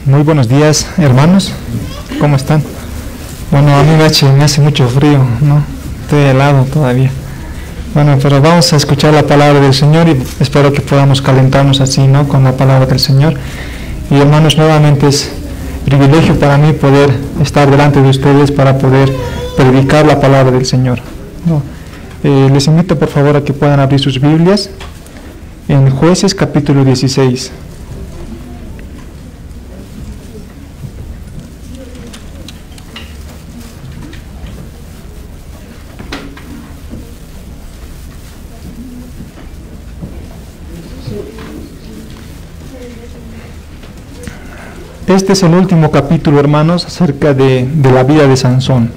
Muy buenos días, hermanos. ¿Cómo están? Bueno, a mí me hace mucho frío, ¿no? Estoy helado todavía. Bueno, pero vamos a escuchar la palabra del Señor y espero que podamos calentarnos así, ¿no? Con la palabra del Señor. Y hermanos, nuevamente es privilegio para mí poder estar delante de ustedes para poder predicar la palabra del Señor, ¿no? Les invito por favor a que puedan abrir sus Biblias en Jueces capítulo 16. Este es el último capítulo, hermanos, acerca de la vida de Sansón.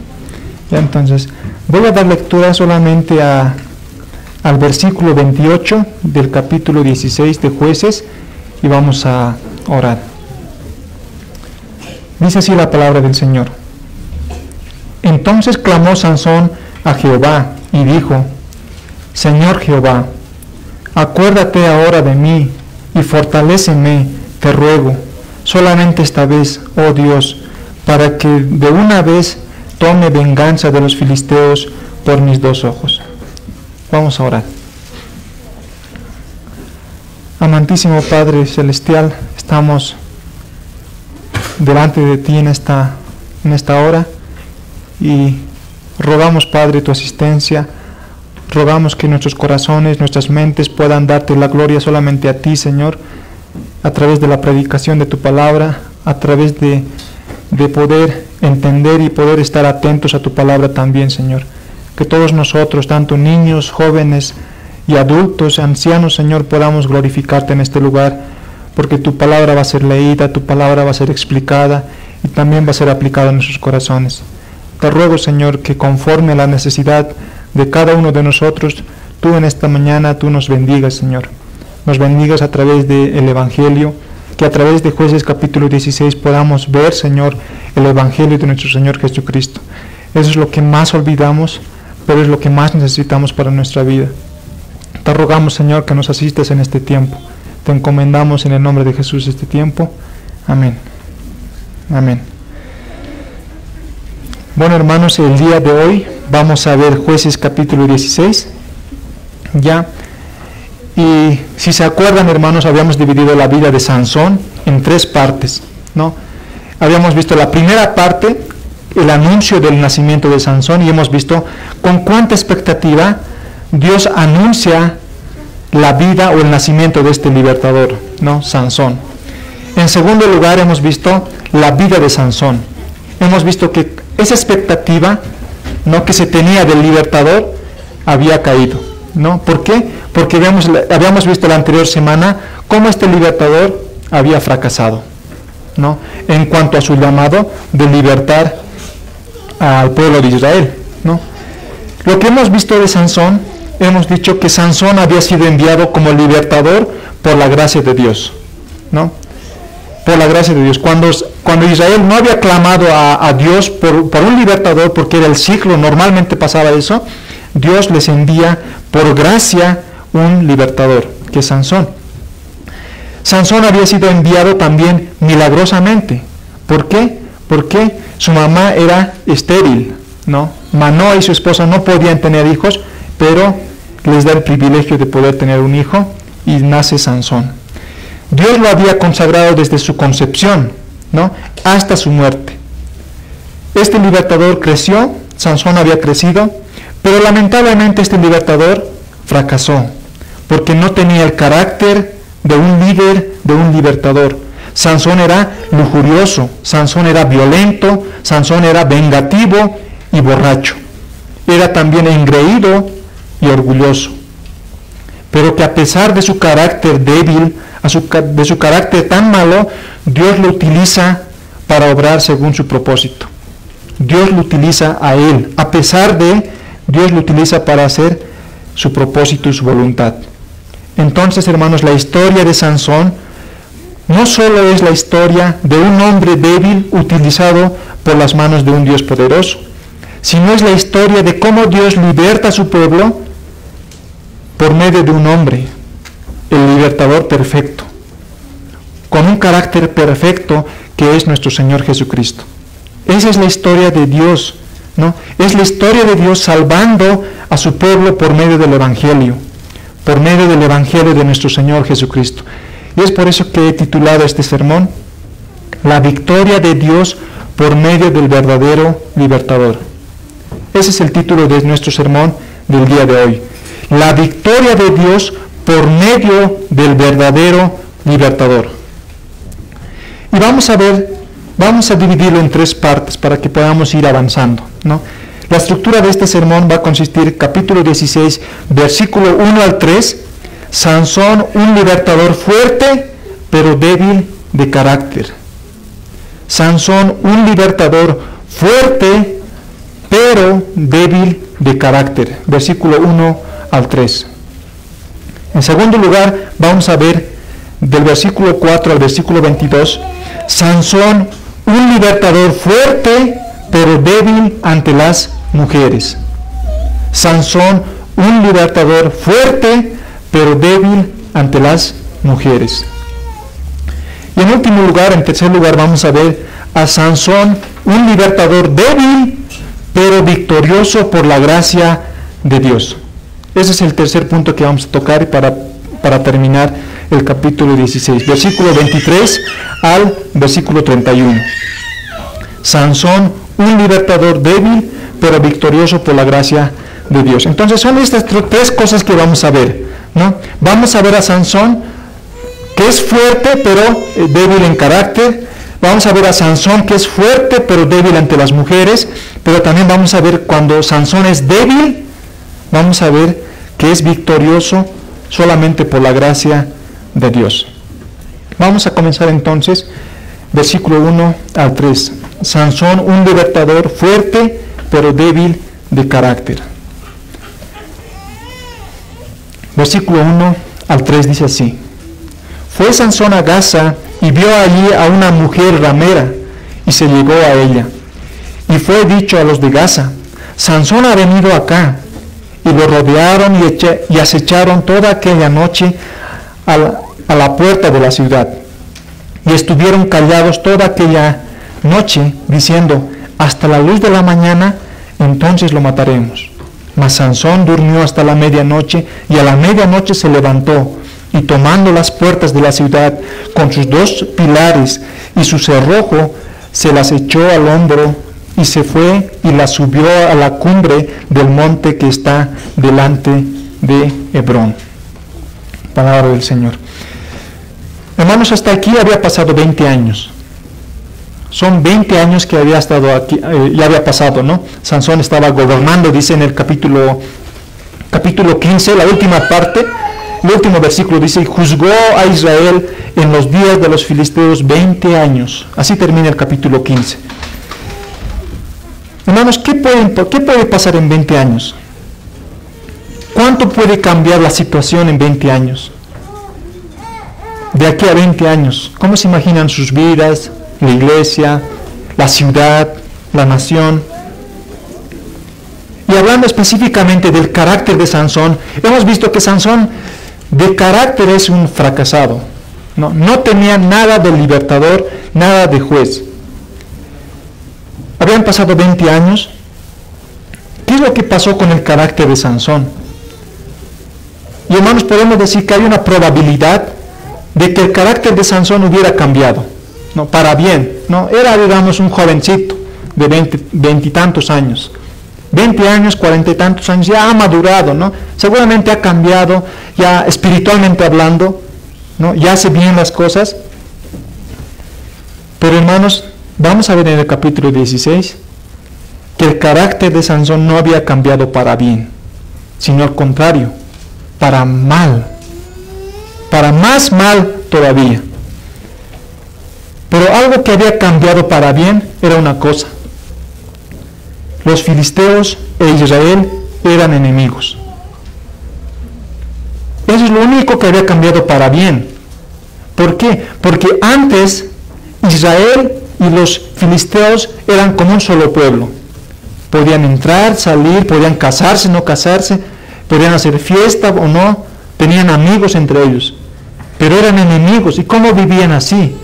¿Ya? Entonces, voy a dar lectura solamente al versículo 28 del capítulo 16 de Jueces y vamos a orar. Dice así la palabra del Señor. Entonces clamó Sansón a Jehová y dijo: Señor Jehová, acuérdate ahora de mí y fortaléceme, te ruego, solamente esta vez, oh Dios, para que de una vez tome venganza de los filisteos por mis dos ojos. Vamos a orar. Amantísimo Padre Celestial, estamos delante de ti en esta hora y rogamos, Padre, tu asistencia. Rogamos que nuestros corazones, nuestras mentes puedan darte la gloria solamente a ti, Señor, a través de la predicación de tu palabra, a través de poder entender y poder estar atentos a tu palabra también, Señor. Que todos nosotros, tanto niños, jóvenes y adultos, ancianos, Señor, podamos glorificarte en este lugar, porque tu palabra va a ser leída, tu palabra va a ser explicada y también va a ser aplicada en nuestros corazones. Te ruego, Señor, que conforme a la necesidad de cada uno de nosotros, tú en esta mañana, tú nos bendigas, Señor. Nos bendigas a través del Evangelio, que a través de Jueces capítulo 16 podamos ver, Señor, el Evangelio de nuestro Señor Jesucristo. Eso es lo que más olvidamos, pero es lo que más necesitamos para nuestra vida. Te rogamos, Señor, que nos asistas en este tiempo. Te encomendamos en el nombre de Jesús este tiempo. Amén. Amén. Bueno, hermanos, el día de hoy vamos a ver Jueces capítulo 16. Ya. Y si se acuerdan, hermanos, habíamos dividido la vida de Sansón en 3 partes, ¿no? Habíamos visto la primera parte, el anuncio del nacimiento de Sansón, y hemos visto con cuánta expectativa Dios anuncia la vida o el nacimiento de este libertador, ¿no? Sansón. En segundo lugar, hemos visto la vida de Sansón. Hemos visto que esa expectativa, ¿no?, que se tenía del libertador había caído, ¿no? ¿Por qué? Porque habíamos visto la anterior semana cómo este libertador había fracasado, ¿no?, en cuanto a su llamado de libertar al pueblo de Israel, ¿no? Lo que hemos visto de Sansón, hemos dicho que Sansón había sido enviado como libertador por la gracia de Dios, ¿no? Por la gracia de Dios. Cuando Israel no había clamado a Dios por un libertador, porque era el ciclo, normalmente pasaba eso, Dios les envía por gracia un libertador, que es Sansón. Sansón había sido enviado también milagrosamente. ¿Por qué? Porque su mamá era estéril, ¿no? Manoa y su esposa no podían tener hijos, pero les da el privilegio de poder tener un hijo y nace Sansón. Dios lo había consagrado desde su concepción, ¿no?, hasta su muerte. Este libertador creció, Sansón había crecido, pero lamentablemente este libertador fracasó, porque no tenía el carácter de un líder, de un libertador. Sansón era lujurioso, Sansón era violento, Sansón era vengativo y borracho. Era también engreído y orgulloso. Pero que a pesar de su carácter débil, de su carácter tan malo, Dios lo utiliza para obrar según su propósito. Dios lo utiliza a él, a pesar de, Dios lo utiliza para hacer su propósito y su voluntad. Entonces, hermanos, la historia de Sansón no solo es la historia de un hombre débil utilizado por las manos de un Dios poderoso, sino es la historia de cómo Dios liberta a su pueblo por medio de un hombre, el libertador perfecto, con un carácter perfecto que es nuestro Señor Jesucristo. Esa es la historia de Dios, ¿no? Es la historia de Dios salvando a su pueblo por medio del Evangelio de nuestro Señor Jesucristo. Y es por eso que he titulado este sermón, La victoria de Dios por medio del verdadero libertador. Ese es el título de nuestro sermón del día de hoy. La victoria de Dios por medio del verdadero libertador. Y vamos a dividirlo en 3 partes para que podamos ir avanzando, ¿no? La estructura de este sermón va a consistir, capítulo 16, versículo 1 al 3, Sansón, un libertador fuerte, pero débil de carácter. Sansón, un libertador fuerte, pero débil de carácter. Versículo 1 al 3. En segundo lugar, vamos a ver del versículo 4 al versículo 22, Sansón, un libertador fuerte, pero débil ante las mujeres. Sansón, un libertador fuerte, pero débil ante las mujeres. Y en último lugar, en tercer lugar, vamos a ver a Sansón, un libertador débil, pero victorioso por la gracia de Dios. Ese es el tercer punto que vamos a tocar para terminar el capítulo 16, versículo 23 al versículo 31. Sansón, un libertador débil, pero victorioso por la gracia de Dios. Entonces son estas 3 cosas que vamos a ver, ¿no? Vamos a ver a Sansón, que es fuerte, pero débil en carácter. Vamos a ver a Sansón, que es fuerte, pero débil ante las mujeres. Pero también vamos a ver cuando Sansón es débil, vamos a ver que es victorioso solamente por la gracia de Dios. Vamos a comenzar entonces, versículo 1 al 3. Sansón, un libertador fuerte, pero débil de carácter. Versículo 1 al 3 dice así: Fue Sansón a Gaza y vio allí a una mujer ramera y se llegó a ella. Y fue dicho a los de Gaza: Sansón ha venido acá. Y lo rodearon y acecharon toda aquella noche a la puerta de la ciudad. Y estuvieron callados toda aquella noche, diciendo: hasta la luz de la mañana, entonces lo mataremos. Mas Sansón durmió hasta la medianoche, y a la medianoche se levantó, y tomando las puertas de la ciudad con sus 2 pilares y su cerrojo, se las echó al hombro, y se fue y las subió a la cumbre del monte que está delante de Hebrón. Palabra del Señor. Hermanos, hasta aquí había pasado 20 años. Son 20 años que había estado aquí, ya había pasado, ¿no? Sansón estaba gobernando, dice en el capítulo 15, la última parte, el último versículo dice: y juzgó a Israel en los días de los filisteos 20 años. Así termina el capítulo 15. Hermanos, ¿qué puede pasar en 20 años? ¿Cuánto puede cambiar la situación en 20 años? De aquí a 20 años, ¿cómo se imaginan sus vidas, la iglesia, la ciudad, la nación? Y hablando específicamente del carácter de Sansón, hemos visto que Sansón de carácter es un fracasado. No tenía nada de libertador, nada de juez. Habían pasado 20 años. ¿Qué es lo que pasó con el carácter de Sansón? Y hermanos, podemos decir que hay una probabilidad de que el carácter de Sansón hubiera cambiado, ¿no? Para bien, ¿no? Era, digamos, un jovencito de 20 y tantos años. 20 años, 40 y tantos años, ya ha madurado, ¿no? Seguramente ha cambiado, ya espiritualmente hablando, ¿no? Ya hace bien las cosas. Pero hermanos, vamos a ver en el capítulo 16 que el carácter de Sansón no había cambiado para bien, sino al contrario, para mal, para más mal todavía. Pero algo que había cambiado para bien era una cosa: los filisteos e Israel eran enemigos. Eso es lo único que había cambiado para bien. ¿Por qué? Porque antes Israel y los filisteos eran como un solo pueblo. Podían entrar, salir, podían casarse, no casarse, podían hacer fiesta o no, tenían amigos entre ellos, pero eran enemigos. ¿Y cómo vivían así?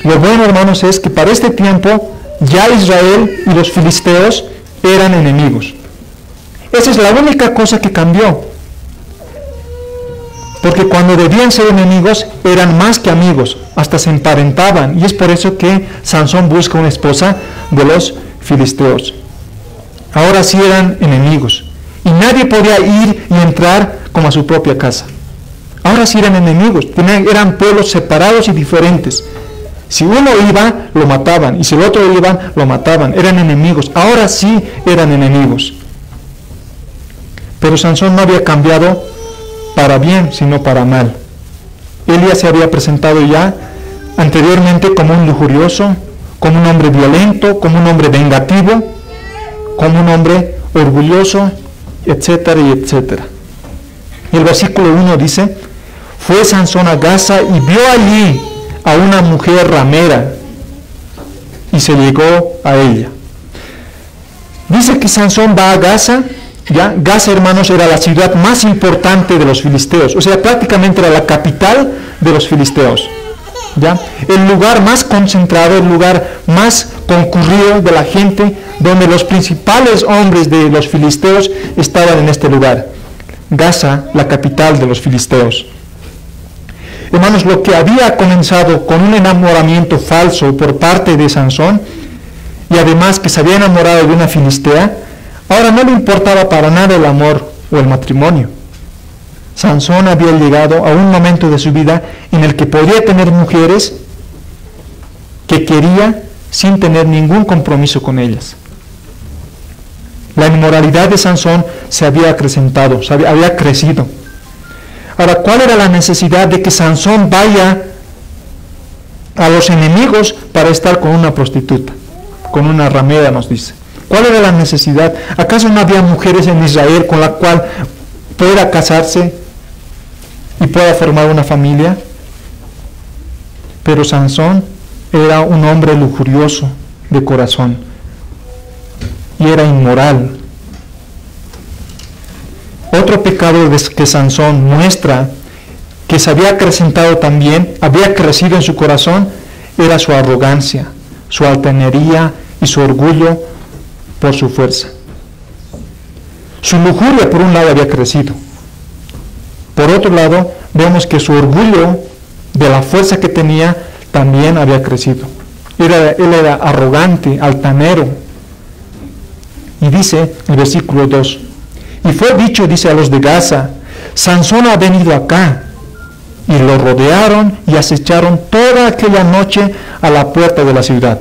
Lo bueno, hermanos, es que para este tiempo ya Israel y los filisteos eran enemigos. Esa es la única cosa que cambió. Porque cuando debían ser enemigos, eran más que amigos, hasta se emparentaban. Y es por eso que Sansón busca una esposa de los filisteos. Ahora sí eran enemigos. Y nadie podía ir y entrar como a su propia casa. Ahora sí eran enemigos. Eran pueblos separados y diferentes. Si uno iba, lo mataban. Y si el otro iba, lo mataban. Eran enemigos. Ahora sí eran enemigos. Pero Sansón no había cambiado para bien, sino para mal. Él ya se había presentado ya anteriormente como un lujurioso, como un hombre violento, como un hombre vengativo, como un hombre orgulloso, etcétera y etcétera. Y el versículo 1 dice: fue Sansón a Gaza y vio allí a una mujer ramera y se llegó a ella. Dice que Sansón va a Gaza. ¿Ya? Gaza, hermanos, era la ciudad más importante de los filisteos, o sea, prácticamente era la capital de los filisteos. ¿Ya? El lugar más concentrado, el lugar más concurrido de la gente, donde los principales hombres de los filisteos estaban en este lugar. Gaza, la capital de los filisteos. Hermanos, lo que había comenzado con un enamoramiento falso por parte de Sansón, y además que se había enamorado de una filistea, ahora no le importaba para nada el amor o el matrimonio. Sansón había llegado a un momento de su vida en el que podía tener mujeres que quería sin tener ningún compromiso con ellas. La inmoralidad de Sansón se había acrecentado, había crecido. Ahora, ¿cuál era la necesidad de que Sansón vaya a los enemigos para estar con una prostituta, con una ramera, nos dice? ¿Cuál era la necesidad? ¿Acaso no había mujeres en Israel con la cual pueda casarse y pueda formar una familia? Pero Sansón era un hombre lujurioso de corazón y era inmoral. Otro pecado que Sansón muestra, que se había acrecentado también, había crecido en su corazón, era su arrogancia, su altanería y su orgullo por su fuerza. Su lujuria, por un lado, había crecido. Por otro lado, vemos que su orgullo de la fuerza que tenía también había crecido. Él era arrogante, altanero. Y dice el versículo 2: y fue dicho, dice, a los de Gaza: Sansón ha venido acá. Y lo rodearon y acecharon toda aquella noche a la puerta de la ciudad.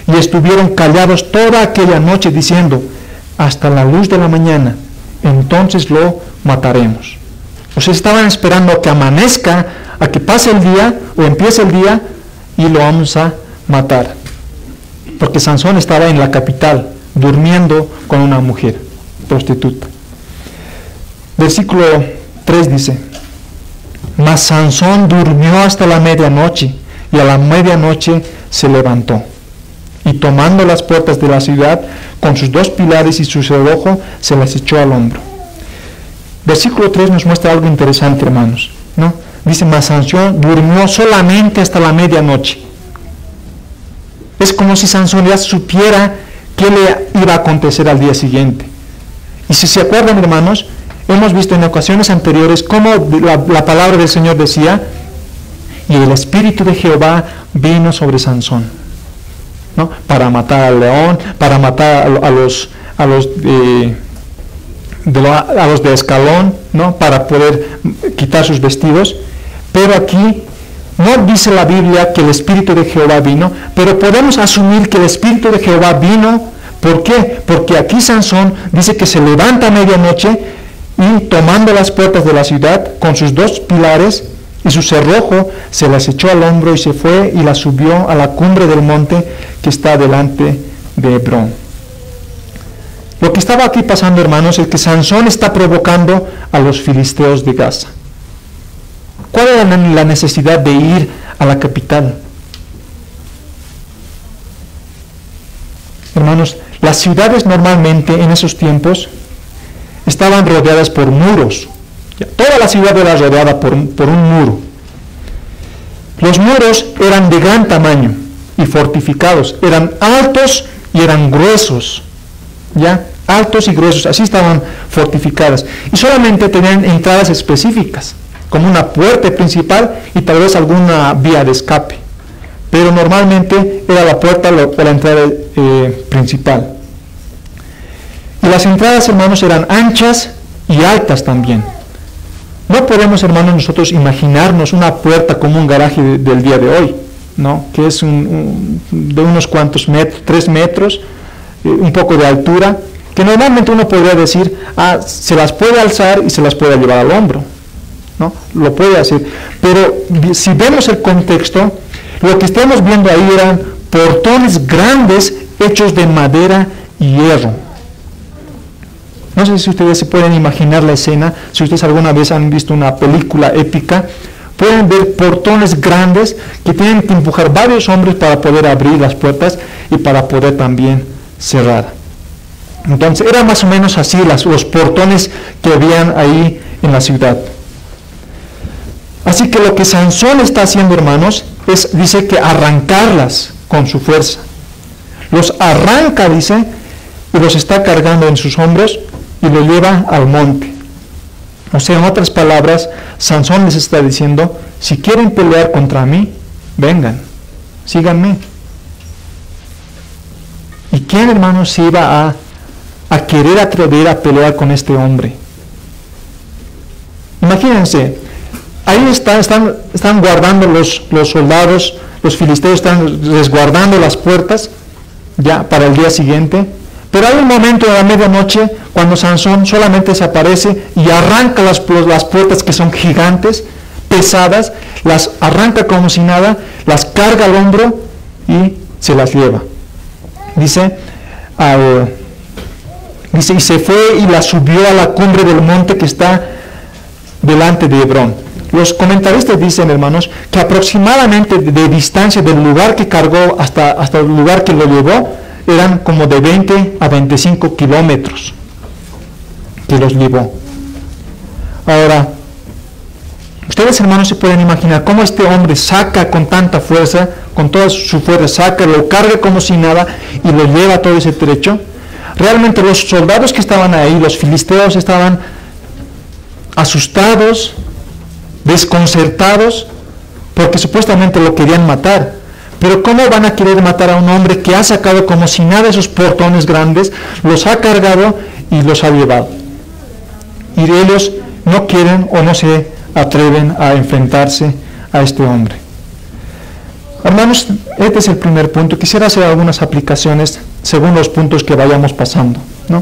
Y estuvieron callados toda aquella noche diciendo: hasta la luz de la mañana, entonces lo mataremos. O sea, estaban esperando a que amanezca, a que pase el día o empiece el día y lo vamos a matar. Porque Sansón estaba en la capital, durmiendo con una mujer prostituta. Versículo 3 dice: mas Sansón durmió hasta la medianoche, y a la medianoche se levantó. Y tomando las puertas de la ciudad, con sus 2 pilares y su cerrojo, se las echó al hombro. Versículo 3 nos muestra algo interesante, hermanos, ¿no? Dice: mas Sansón durmió solamente hasta la medianoche. Es como si Sansón ya supiera qué le iba a acontecer al día siguiente. Y si se acuerdan, hermanos, hemos visto en ocasiones anteriores cómo la palabra del Señor decía: y el Espíritu de Jehová vino sobre Sansón, ¿no? Para matar al león, para matar a los de escalón, ¿no? Para poder quitar sus vestidos. Pero aquí no dice la Biblia que el Espíritu de Jehová vino, pero podemos asumir que el Espíritu de Jehová vino. ¿Por qué? Porque aquí Sansón dice que se levanta a medianoche y, tomando las puertas de la ciudad con sus 2 pilares y su cerrojo, se las echó al hombro y se fue y las subió a la cumbre del monte que está delante de Hebrón. Lo que estaba aquí pasando, hermanos, es que Sansón está provocando a los filisteos de Gaza. ¿Cuál era la necesidad de ir a la capital? Hermanos, las ciudades normalmente en esos tiempos estaban rodeadas por muros. Toda la ciudad era rodeada por un muro. Los muros eran de gran tamaño y fortificados, eran altos y eran gruesos, ¿ya? Altos y gruesos, así estaban fortificadas. Y solamente tenían entradas específicas, como una puerta principal y tal vez alguna vía de escape. Pero normalmente era la puerta o la entrada principal. Y las entradas, hermanos, eran anchas y altas también. No podemos, hermanos, nosotros imaginarnos una puerta como un garaje del día de hoy, ¿no? Que es de unos cuantos metros, 3 metros, un poco de altura, que normalmente uno podría decir, se las puede alzar y se las puede llevar al hombro, ¿no? Lo puede hacer. Pero si vemos el contexto, lo que estamos viendo ahí eran portones grandes hechos de madera y hierro. No sé si ustedes se pueden imaginar la escena, si ustedes alguna vez han visto una película épica, pueden ver portones grandes que tienen que empujar varios hombres para poder abrir las puertas y para poder también cerrar. Entonces, era más o menos así los portones que habían ahí en la ciudad. Así que lo que Sansón está haciendo, hermanos, dice que arrancarlas con su fuerza. Los arranca, dice, y los está cargando en sus hombros y lo lleva al monte. O sea, en otras palabras, Sansón les está diciendo, si quieren pelear contra mí, vengan, síganme. ¿Y quién, hermanos, se iba a querer atrever a pelear con este hombre? Imagínense, ahí están guardando los soldados, los filisteos están resguardando las puertas ya para el día siguiente. Pero hay un momento de la medianoche cuando Sansón solamente se aparece y arranca las puertas que son gigantes, pesadas, las arranca como si nada, las carga al hombro y se las lleva. Dice, y se fue y la subió a la cumbre del monte que está delante de Hebrón. Los comentaristas dicen, hermanos, que aproximadamente de distancia del lugar que cargó hasta el lugar que lo llevó, eran como de 20 a 25 kilómetros que los llevó. Ahora, ustedes, hermanos, se pueden imaginar cómo este hombre saca con tanta fuerza, con toda su fuerza, lo carga como si nada y lo lleva todo ese trecho. Realmente los soldados que estaban ahí, los filisteos, estaban asustados, desconcertados, porque supuestamente lo querían matar. Pero ¿cómo van a querer matar a un hombre que ha sacado como si nada esos portones grandes, los ha cargado y los ha llevado? Y ellos no quieren o no se atreven a enfrentarse a este hombre. Hermanos, este es el primer punto. Quisiera hacer algunas aplicaciones según los puntos que vayamos pasando, ¿no?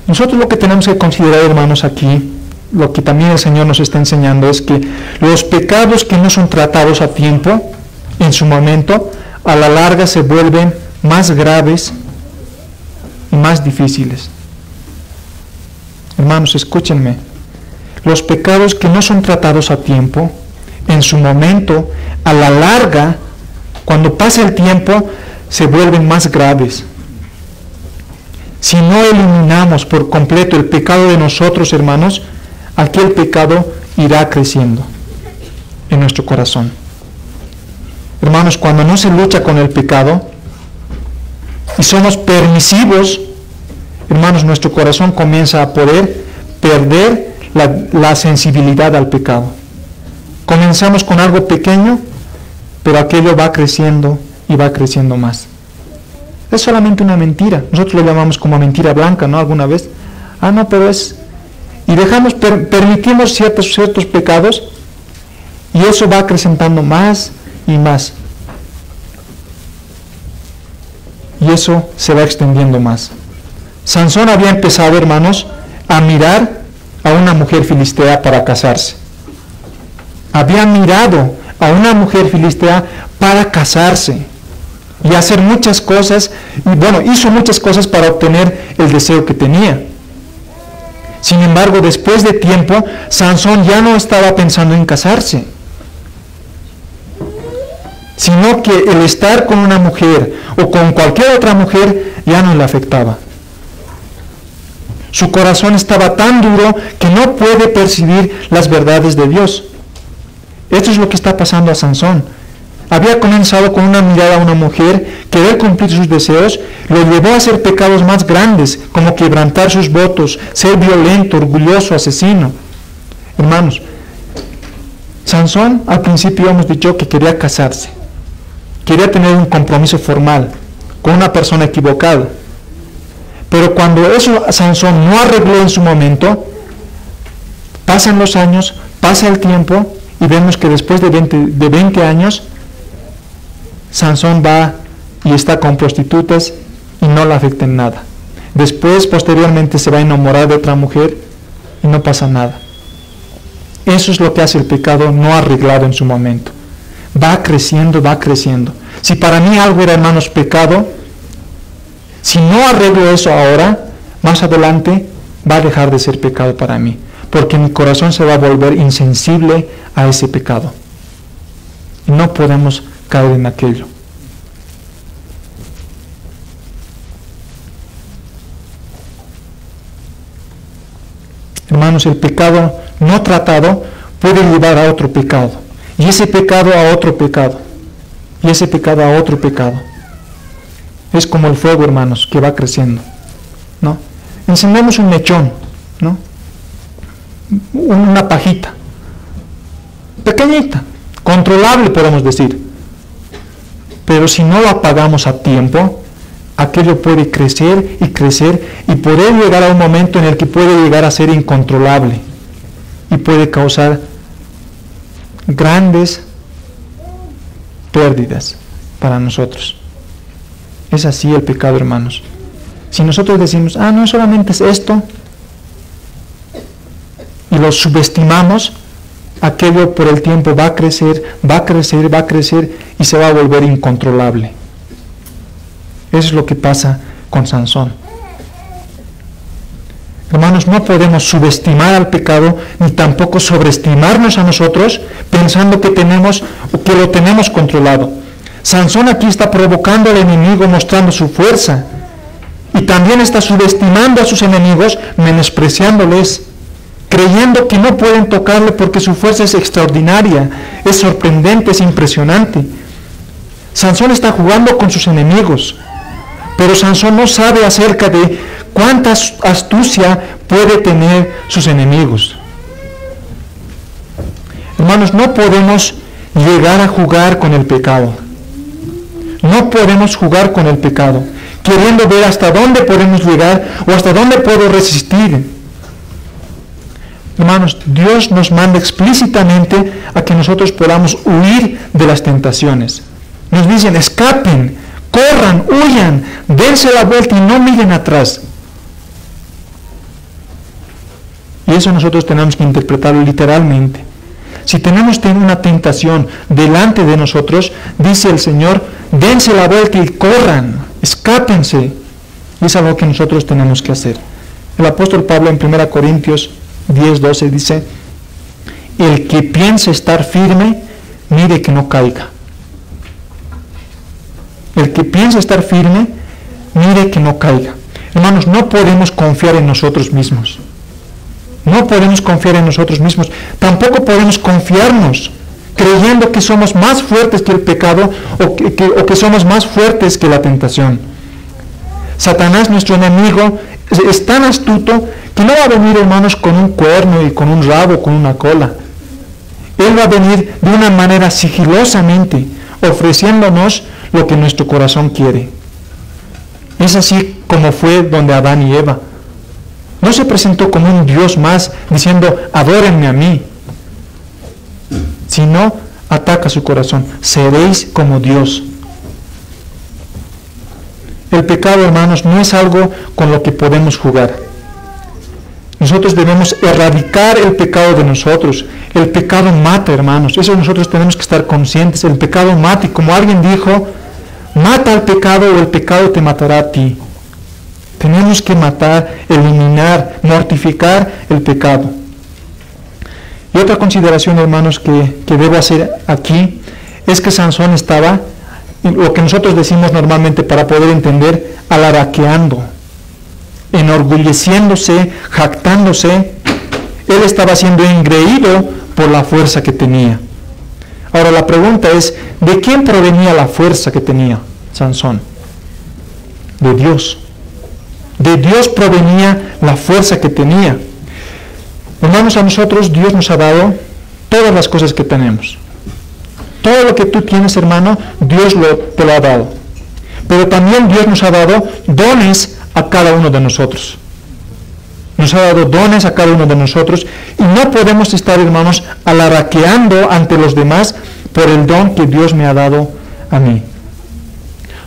Nosotros lo que tenemos que considerar, hermanos, aquí, lo que también el Señor nos está enseñando es que los pecados que no son tratados a tiempo, en su momento, a la larga se vuelven más graves y más difíciles. Hermanos, escúchenme. Los pecados que no son tratados a tiempo, en su momento, a la larga, cuando pasa el tiempo, se vuelven más graves. Si no eliminamos por completo el pecado de nosotros, hermanos, aquel pecado irá creciendo en nuestro corazón. Hermanos, cuando no se lucha con el pecado y somos permisivos, hermanos, nuestro corazón comienza a poder perder la sensibilidad al pecado. Comenzamos con algo pequeño, pero aquello va creciendo y va creciendo más. Es solamente una mentira. Nosotros lo llamamos como mentira blanca, ¿no? Alguna vez. No, pero es... Y permitimos ciertos pecados y eso va acrecentando más y más. Y eso se va extendiendo más. Sansón había empezado, hermanos, a mirar a una mujer filistea para casarse. Había mirado a una mujer filistea para casarse y hacer muchas cosas, y bueno, hizo muchas cosas para obtener el deseo que tenía. Sin embargo, después de tiempo, Sansón ya no estaba pensando en casarse, sino que el estar con una mujer o con cualquier otra mujer ya no le afectaba. Su corazón estaba tan duro que no puede percibir las verdades de Dios. Esto es lo que está pasando a Sansón. Había comenzado con una mirada a una mujer, querer cumplir sus deseos, lo llevó a hacer pecados más grandes, como quebrantar sus votos, ser violento, orgulloso, asesino. Hermanos, Sansón al principio hemos dicho que quería casarse, quería tener un compromiso formal con una persona equivocada. Pero cuando eso Sansón no arregló en su momento, pasan los años, pasa el tiempo y vemos que después de 20 años, Sansón va y está con prostitutas y no le afecta en nada. Después, posteriormente, se va a enamorar de otra mujer y no pasa nada. Eso es lo que hace el pecado no arreglado en su momento. Va creciendo, va creciendo. Si para mí algo era, hermanos, pecado, si no arreglo eso ahora, más adelante va a dejar de ser pecado para mí, porque mi corazón se va a volver insensible a ese pecado. Y no podemos caer en aquello. Hermanos, el pecado no tratado puede llevar a otro pecado, y ese pecado a otro pecado, y ese pecado a otro pecado. Es como el fuego, hermanos, que va creciendo, ¿no? Encendemos un mechón, ¿no? Una pajita, pequeñita, controlable podemos decir, pero si no lo apagamos a tiempo, aquello puede crecer y crecer y poder llegar a un momento en el que puede llegar a ser incontrolable y puede causar grandes pérdidas para nosotros. Es así el pecado, hermanos. Si nosotros decimos, no solamente es esto, y lo subestimamos, aquello por el tiempo va a crecer, va a crecer, va a crecer, y se va a volver incontrolable. Eso es lo que pasa con Sansón. Hermanos, no podemos subestimar al pecado, ni tampoco sobreestimarnos a nosotros, pensando que lo tenemos controlado. Sansón aquí está provocando al enemigo, mostrando su fuerza, y también está subestimando a sus enemigos, menospreciándoles, creyendo que no pueden tocarle porque su fuerza es extraordinaria, es sorprendente, es impresionante. Sansón está jugando con sus enemigos, pero Sansón no sabe acerca de cuánta astucia puede tener sus enemigos. Hermanos, no podemos llegar a jugar con el pecado. No podemos jugar con el pecado, queriendo ver hasta dónde podemos llegar o hasta dónde puedo resistir. Hermanos, Dios nos manda explícitamente a que nosotros podamos huir de las tentaciones. Nos dicen, escapen, corran, huyan, dense la vuelta y no miren atrás. Y eso nosotros tenemos que interpretarlo literalmente. Si tenemos una tentación delante de nosotros, dice el Señor, dense la vuelta y corran, escápense. Y es algo que nosotros tenemos que hacer. El apóstol Pablo en 1 Corintios 10:12 dice, el que piense estar firme, mire que no caiga. El que piense estar firme, mire que no caiga. Hermanos, no podemos confiar en nosotros mismos. No podemos confiar en nosotros mismos. Tampoco podemos confiarnos creyendo que somos más fuertes que el pecado o que somos más fuertes que la tentación. Satanás, nuestro enemigo, es tan astuto que no va a venir, hermanos, con un cuerno y con un rabo, con una cola. Él va a venir de una manera sigilosamente, ofreciéndonos lo que nuestro corazón quiere. Es así como fue donde Adán y Eva. No se presentó como un Dios más diciendo, adórenme a mí, sino ataca su corazón. Seréis como Dios. El pecado, hermanos, no es algo con lo que podemos jugar. Nosotros debemos erradicar el pecado de nosotros. El pecado mata, hermanos. Eso nosotros tenemos que estar conscientes. El pecado mata, y como alguien dijo, mata al pecado o el pecado te matará a ti. Tenemos que matar, eliminar, mortificar el pecado. Y otra consideración, hermanos, que debo hacer aquí, es que Sansón estaba, lo que nosotros decimos normalmente para poder entender, alaraqueando, enorgulleciéndose, jactándose. Él estaba siendo engreído por la fuerza que tenía. Ahora la pregunta es, ¿de quién provenía la fuerza que tenía Sansón? De Dios. De Dios provenía la fuerza que tenía. Hermanos, a nosotros Dios nos ha dado todas las cosas que tenemos. Todo lo que tú tienes, hermano, Dios te lo ha dado. Pero también Dios nos ha dado dones a cada uno de nosotros. Nos ha dado dones a cada uno de nosotros y no podemos estar, hermanos, alaraqueando ante los demás por el don que Dios me ha dado a mí.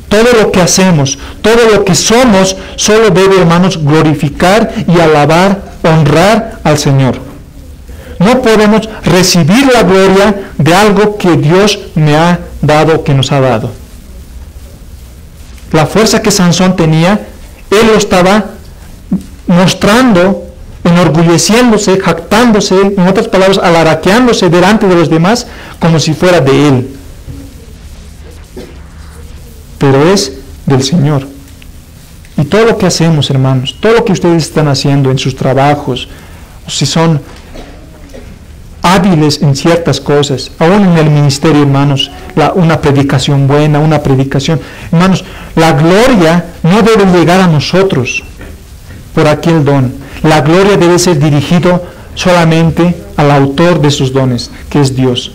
Todo lo que hacemos, todo lo que somos, solo debe, hermanos, glorificar y alabar, honrar al Señor. No podemos recibir la gloria de algo que Dios me ha dado, que nos ha dado. La fuerza que Sansón tenía, él lo estaba mostrando, enorgulleciéndose, jactándose, en otras palabras, alaraqueándose delante de los demás como si fuera de él. Pero es del Señor. Y todo lo que hacemos, hermanos, todo lo que ustedes están haciendo en sus trabajos, si son hábiles en ciertas cosas, aún en el ministerio, hermanos, una predicación buena, una predicación, hermanos, la gloria no debe llegar a nosotros por aquel don. La gloria debe ser dirigido solamente al autor de esos dones, que es Dios.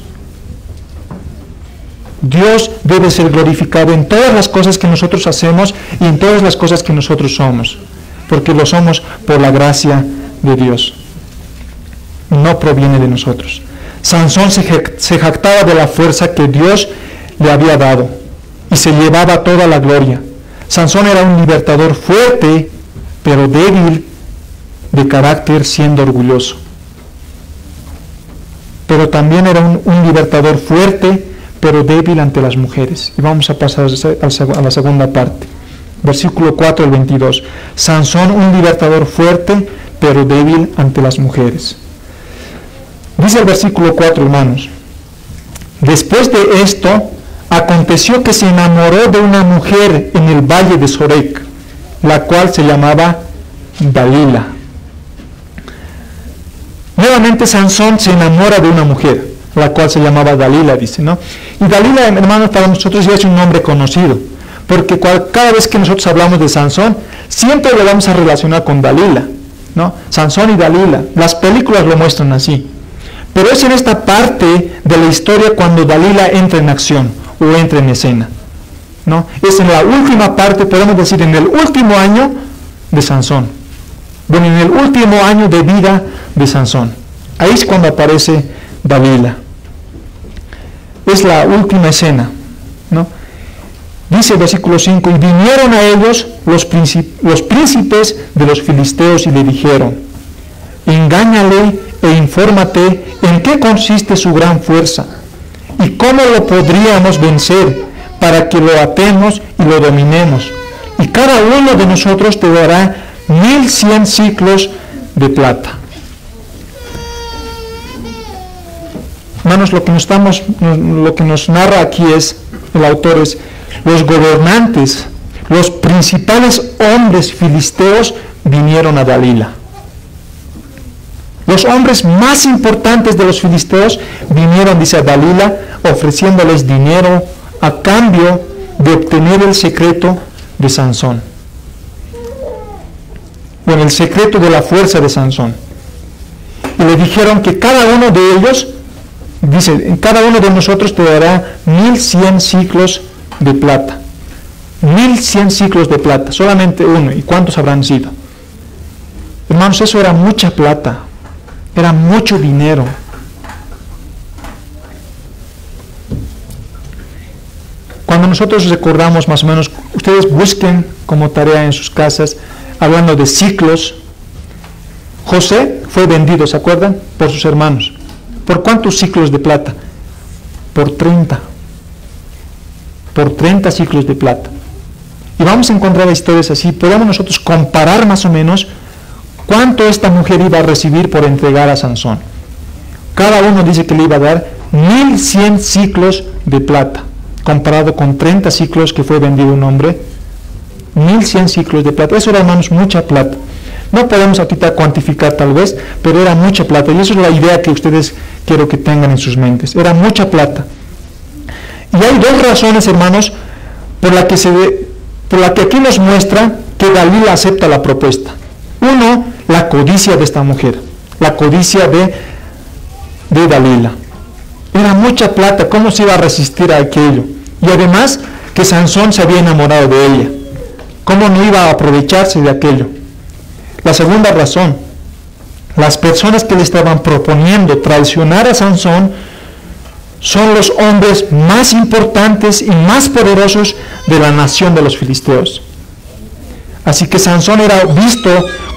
Dios debe ser glorificado en todas las cosas que nosotros hacemos y en todas las cosas que nosotros somos, porque lo somos por la gracia de Dios. No proviene de nosotros. Sansón se jactaba de la fuerza que Dios le había dado y se llevaba toda la gloria. Sansón era un libertador fuerte, pero débil de carácter, siendo orgulloso. Pero también era un libertador fuerte, pero débil ante las mujeres. Y vamos a pasar a la segunda parte. Versículo 4 al 22. Sansón, un libertador fuerte, pero débil ante las mujeres. Dice el versículo 4, hermanos. Después de esto, aconteció que se enamoró de una mujer en el valle de Sorek, la cual se llamaba Dalila. Nuevamente Sansón se enamora de una mujer, la cual se llamaba Dalila, dice, ¿no? Y Dalila, hermanos, para nosotros ya es un nombre conocido, porque cada vez que nosotros hablamos de Sansón, siempre lo vamos a relacionar con Dalila, ¿no? Sansón y Dalila, las películas lo muestran así. Pero es en esta parte de la historia cuando Dalila entra en acción o entra en escena, ¿no? Es en la última parte, podemos decir, en el último año de Sansón. Bueno, en el último año de vida de Sansón. Ahí es cuando aparece Dalila. Es la última escena, ¿no? Dice el versículo 5, y vinieron a ellos los príncipes de los filisteos y le dijeron, engáñale e infórmate en qué consiste su gran fuerza y cómo lo podríamos vencer para que lo atemos y lo dominemos. Y cada uno de nosotros te dará 1100 ciclos de plata. Hermanos, lo que nos narra aquí es, el autor es, los gobernantes, los principales hombres filisteos vinieron a Dalila. Los hombres más importantes de los filisteos vinieron, dice, a Dalila, ofreciéndoles dinero a cambio de obtener el secreto de Sansón. Bueno, el secreto de la fuerza de Sansón. Y le dijeron que cada uno de ellos, dice, cada uno de nosotros te dará 1100 ciclos de plata. 1100 ciclos de plata, solamente uno. ¿Y cuántos habrán sido? Hermanos, eso era mucha plata. Era mucho dinero. Cuando nosotros recordamos más o menos, ustedes busquen como tarea en sus casas, hablando de ciclos. José fue vendido, ¿se acuerdan? Por sus hermanos. ¿Por cuántos ciclos de plata? Por 30. Por 30 ciclos de plata. Y vamos a encontrar historias así. Podemos nosotros comparar más o menos cuánto esta mujer iba a recibir por entregar a Sansón. Cada uno dice que le iba a dar 1100 ciclos de plata, comparado con 30 ciclos que fue vendido un hombre. 1100 ciclos de plata. Eso era, hermanos, mucha plata. No podemos ahorita cuantificar tal vez, pero era mucha plata. Y eso es la idea que ustedes quiero que tengan en sus mentes. Era mucha plata. Y hay dos razones, hermanos, por la que aquí nos muestra que Dalila acepta la propuesta. Uno, la codicia de esta mujer, la codicia de Dalila. Era mucha plata, ¿cómo se iba a resistir a aquello? Y además que Sansón se había enamorado de ella. ¿Cómo no iba a aprovecharse de aquello? La segunda razón, las personas que le estaban proponiendo traicionar a Sansón son los hombres más importantes y más poderosos de la nación de los filisteos. Así que Sansón era visto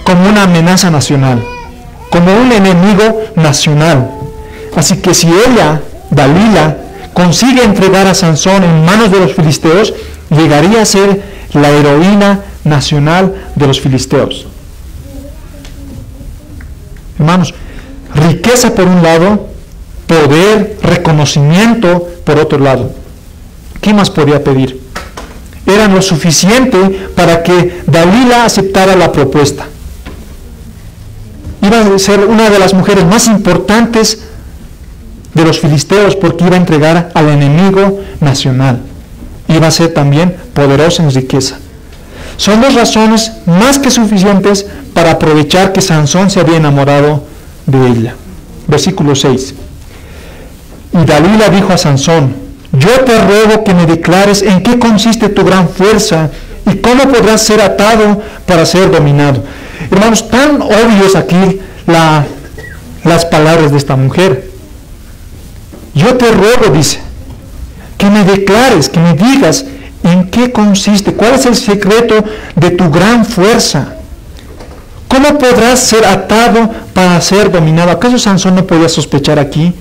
como una amenaza nacional, como un enemigo nacional. Así que si ella, Dalila, consigue entregar a Sansón en manos de los filisteos, llegaría a ser la heroína nacional de los filisteos. Hermanos, riqueza por un lado, poder, reconocimiento por otro lado. ¿Qué más podía pedir? Era lo suficiente para que Dalila aceptara la propuesta. Iba a ser una de las mujeres más importantes de los filisteos porque iba a entregar al enemigo nacional. Iba a ser también poderosa en riqueza. Son dos razones más que suficientes para aprovechar que Sansón se había enamorado de ella. Versículo 6. Y Dalila dijo a Sansón: yo te ruego que me declares en qué consiste tu gran fuerza y cómo podrás ser atado para ser dominado. Hermanos, tan obvios aquí las palabras de esta mujer. Yo te ruego, dice, que me declares, que me digas en qué consiste, cuál es el secreto de tu gran fuerza. ¿Cómo podrás ser atado para ser dominado? ¿Acaso Sansón no podía sospechar aquí?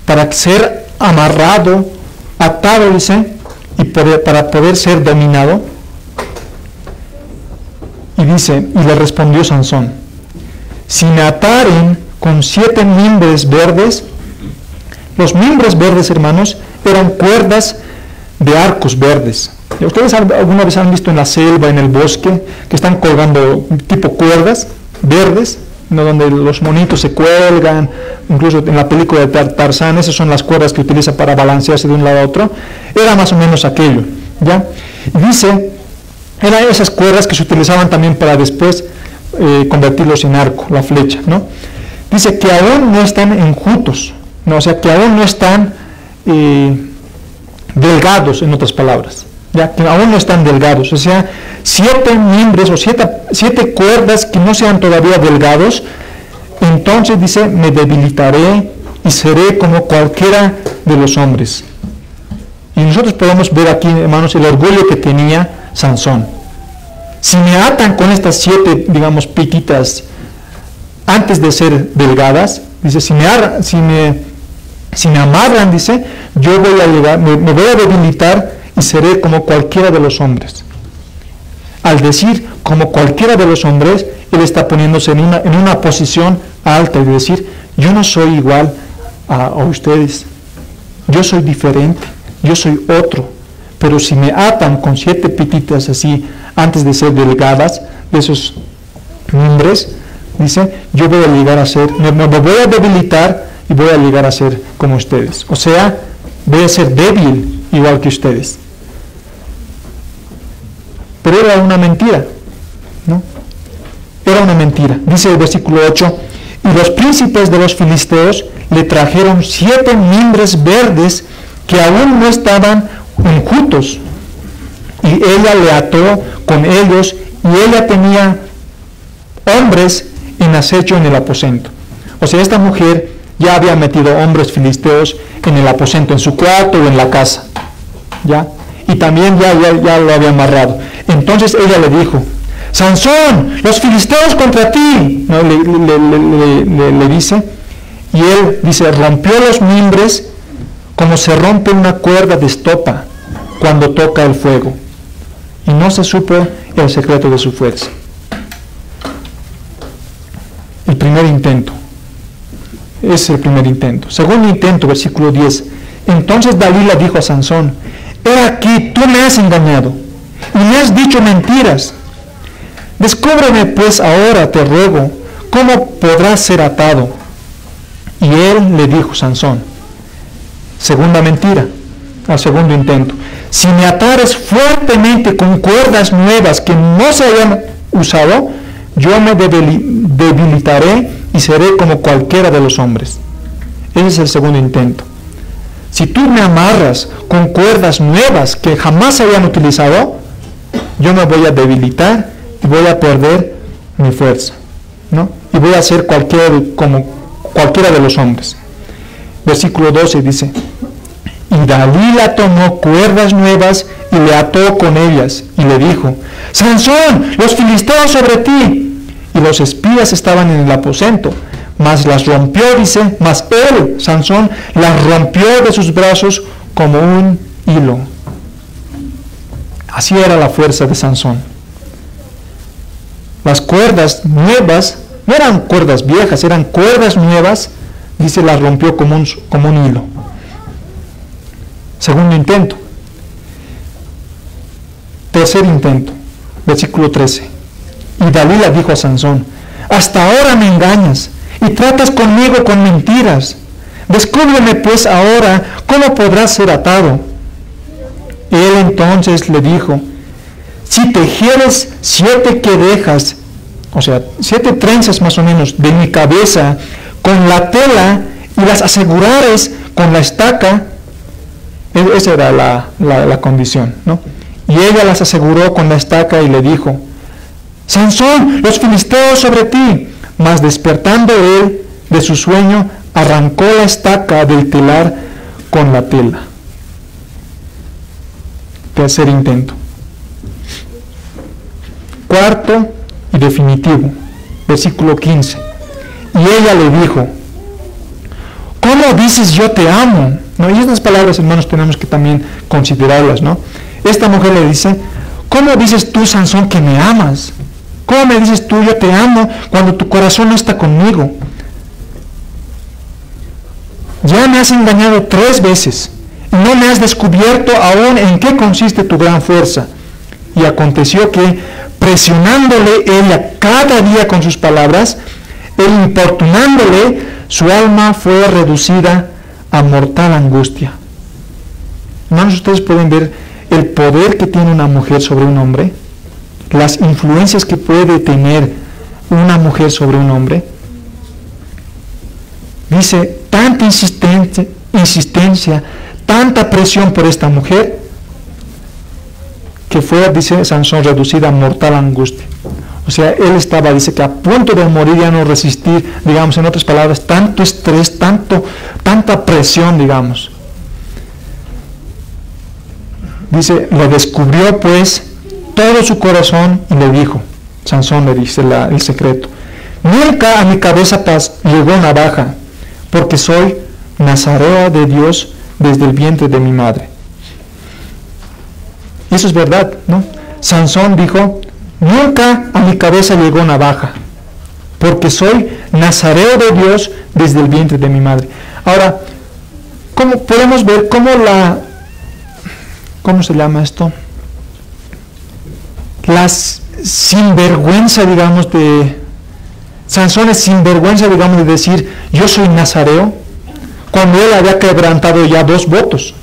Para ser amarrado, atado, dice, y para poder ser dominado. Y dice, y le respondió Sansón: si me ataren con 7 mimbres verdes. Los mimbres verdes, hermanos, eran cuerdas de arcos verdes. ¿Ustedes alguna vez han visto en la selva, en el bosque, que están colgando tipo cuerdas verdes, ¿no? Donde los monitos se cuelgan? Incluso en la película de Tarzán, esas son las cuerdas que utiliza para balancearse de un lado a otro. Era más o menos aquello, ¿ya? Y dice, eran esas cuerdas que se utilizaban también para después convertirlos en arco, la flecha, ¿no? Dice que aún no están enjutos, ¿no? O sea, que aún no están delgados, en otras palabras, ya que aún no están delgados. O sea, 7 mimbres o 7 cuerdas que no sean todavía delgados. Entonces dice, me debilitaré y seré como cualquiera de los hombres. Y nosotros podemos ver aquí, hermanos, el orgullo que tenía Sansón. Si me atan con estas 7, digamos, piquitas antes de ser delgadas, dice, si me amarran, dice, yo voy a llegar, me voy a debilitar y seré como cualquiera de los hombres. Al decir como cualquiera de los hombres, él está poniéndose en una posición alta y decir, yo no soy igual a ustedes, yo soy diferente, yo soy otro. Pero si me atan con 7 pititas así, antes de ser delgadas, de esos mimbres, dice, yo voy a llegar a ser, me voy a debilitar y voy a llegar a ser como ustedes. O sea, voy a ser débil igual que ustedes. Pero era una mentira, ¿no? Era una mentira. Dice el versículo 8, y los príncipes de los filisteos le trajeron 7 mimbres verdes que aún no estaban enjutos, y ella le ató con ellos, y ella tenía hombres en acecho en el aposento. O sea, esta mujer ya había metido hombres filisteos en el aposento, en su cuarto o en la casa, ¿ya? Y también ya lo había amarrado. Entonces ella le dijo, Sansón, los filisteos contra ti, ¿no? le dice, y él dice, rompió los mimbres como se rompe una cuerda de estopa cuando toca el fuego, y no se supo el secreto de su fuerza. El primer intento. Es el primer intento. Segundo intento, versículo 10. Entonces Dalila dijo a Sansón, he aquí, tú me has engañado y me has dicho mentiras. Descúbreme pues ahora, te ruego, cómo podrás ser atado. Y él le dijo, Sansón, segunda mentira, al segundo intento. Si me atares fuertemente con cuerdas nuevas que no se hayan usado, yo me debilitaré y seré como cualquiera de los hombres. Ese es el segundo intento. Si tú me amarras con cuerdas nuevas que jamás se hayan utilizado, yo me voy a debilitar y voy a perder mi fuerza, ¿no? Y voy a ser como cualquiera de los hombres. Versículo 12 dice: y Dalila tomó cuerdas nuevas y le ató con ellas y le dijo: Sansón, los filisteos sobre ti. Y los espías estaban en el aposento, mas las rompió, dice, mas él, Sansón, las rompió de sus brazos como un hilo. Así era la fuerza de Sansón. Las cuerdas nuevas, no eran cuerdas viejas, eran cuerdas nuevas, dice, las rompió como un hilo. Segundo intento. Tercer intento, versículo 13. Y Dalila dijo a Sansón: hasta ahora me engañas y tratas conmigo con mentiras. Descúbreme pues ahora cómo podrás ser atado. Él entonces le dijo: si tejieres 7 quedejas, o sea, 7 trenzas más o menos, de mi cabeza con la tela y las asegurares con la estaca. Esa era la condición, ¿no? Y ella las aseguró con la estaca y le dijo: Sansón, los filisteos sobre ti. Mas despertando él de su sueño, arrancó la estaca del telar con la tela. Tercer intento. Cuarto y definitivo, versículo 15. Y ella le dijo: ¿cómo dices yo te amo? ¿No? Y estas palabras, hermanos, tenemos que también considerarlas, ¿no? Esta mujer le dice: ¿cómo dices tú, Sansón, que me amas? ¿Cómo me dices tú yo te amo cuando tu corazón no está conmigo? Ya me has engañado 3 veces y no me has descubierto aún en qué consiste tu gran fuerza. Y aconteció que, presionándole ella cada día con sus palabras, e importunándole, su alma fue reducida a mortal angustia. Hermanos, ustedes pueden ver el poder que tiene una mujer sobre un hombre, las influencias que puede tener una mujer sobre un hombre. Dice, tanta insistencia, tanta presión por esta mujer, que fue, dice Sansón, reducida a mortal angustia. O sea, él estaba, dice, que a punto de morir, ya no resistir, digamos, en otras palabras, tanto estrés, tanta presión, digamos. Dice, lo descubrió pues todo su corazón y le dijo, Sansón le dice el secreto: nunca a mi cabeza llegó navaja, porque soy nazareo de Dios desde el vientre de mi madre. Y eso es verdad, ¿no? Sansón dijo: nunca a mi cabeza llegó navaja, porque soy nazareo de Dios desde el vientre de mi madre. Ahora, ¿cómo podemos ver ¿cómo se llama esto? Las sinvergüenza, digamos, de Sansón es sinvergüenza, digamos, de decir yo soy nazareo, cuando él había quebrantado ya 2 votos.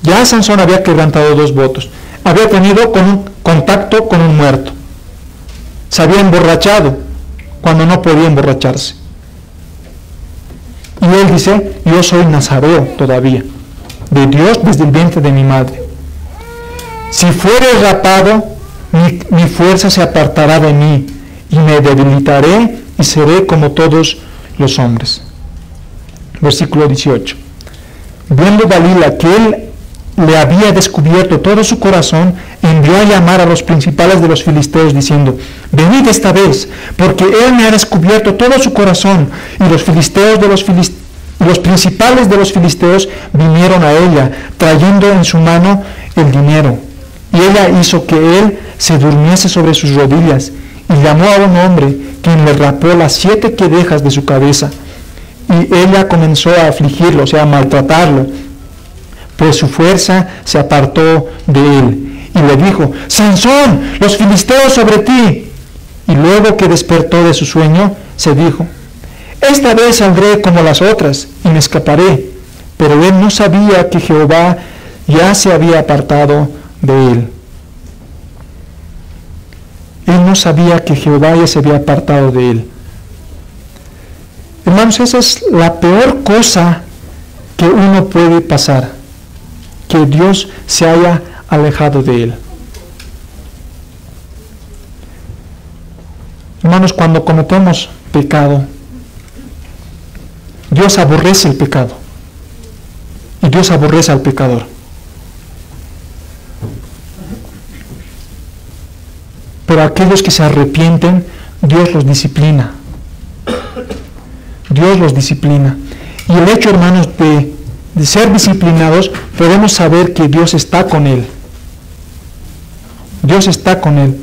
Ya Sansón había quebrantado 2 votos. Había tenido contacto con un muerto. Se había emborrachado cuando no podía emborracharse. Y él dice, yo soy nazareo todavía, de Dios desde el vientre de mi madre. Si fuere rapado, mi fuerza se apartará de mí, y me debilitaré y seré como todos los hombres. Versículo 18. Viendo Dalila que él le había descubierto todo su corazón, envió a llamar a los principales de los filisteos, diciendo: venid esta vez, porque él me ha descubierto todo su corazón. Y los principales de los filisteos vinieron a ella, trayendo en su mano el dinero. Y ella hizo que él se durmiese sobre sus rodillas, y llamó a un hombre, quien le rapó las 7 quedejas de su cabeza. Y ella comenzó a afligirlo, o sea, a maltratarlo, pues su fuerza se apartó de él. Y le dijo: Sansón, los filisteos sobre ti. Y luego que despertó de su sueño, se dijo: esta vez saldré como las otras, y me escaparé. pero él no sabía que Jehová ya se había apartado de él. Él no sabía que Jehová ya se había apartado de él. Hermanos, esa es la peor cosa que uno puede pasar, que Dios se haya alejado de él. Hermanos, cuando cometemos pecado, Dios aborrece el pecado y Dios aborrece al pecador. Pero aquellos que se arrepienten, Dios los disciplina. Dios los disciplina. Y el hecho, hermanos, de ser disciplinados, podemos saber que Dios está con él. Dios está con él.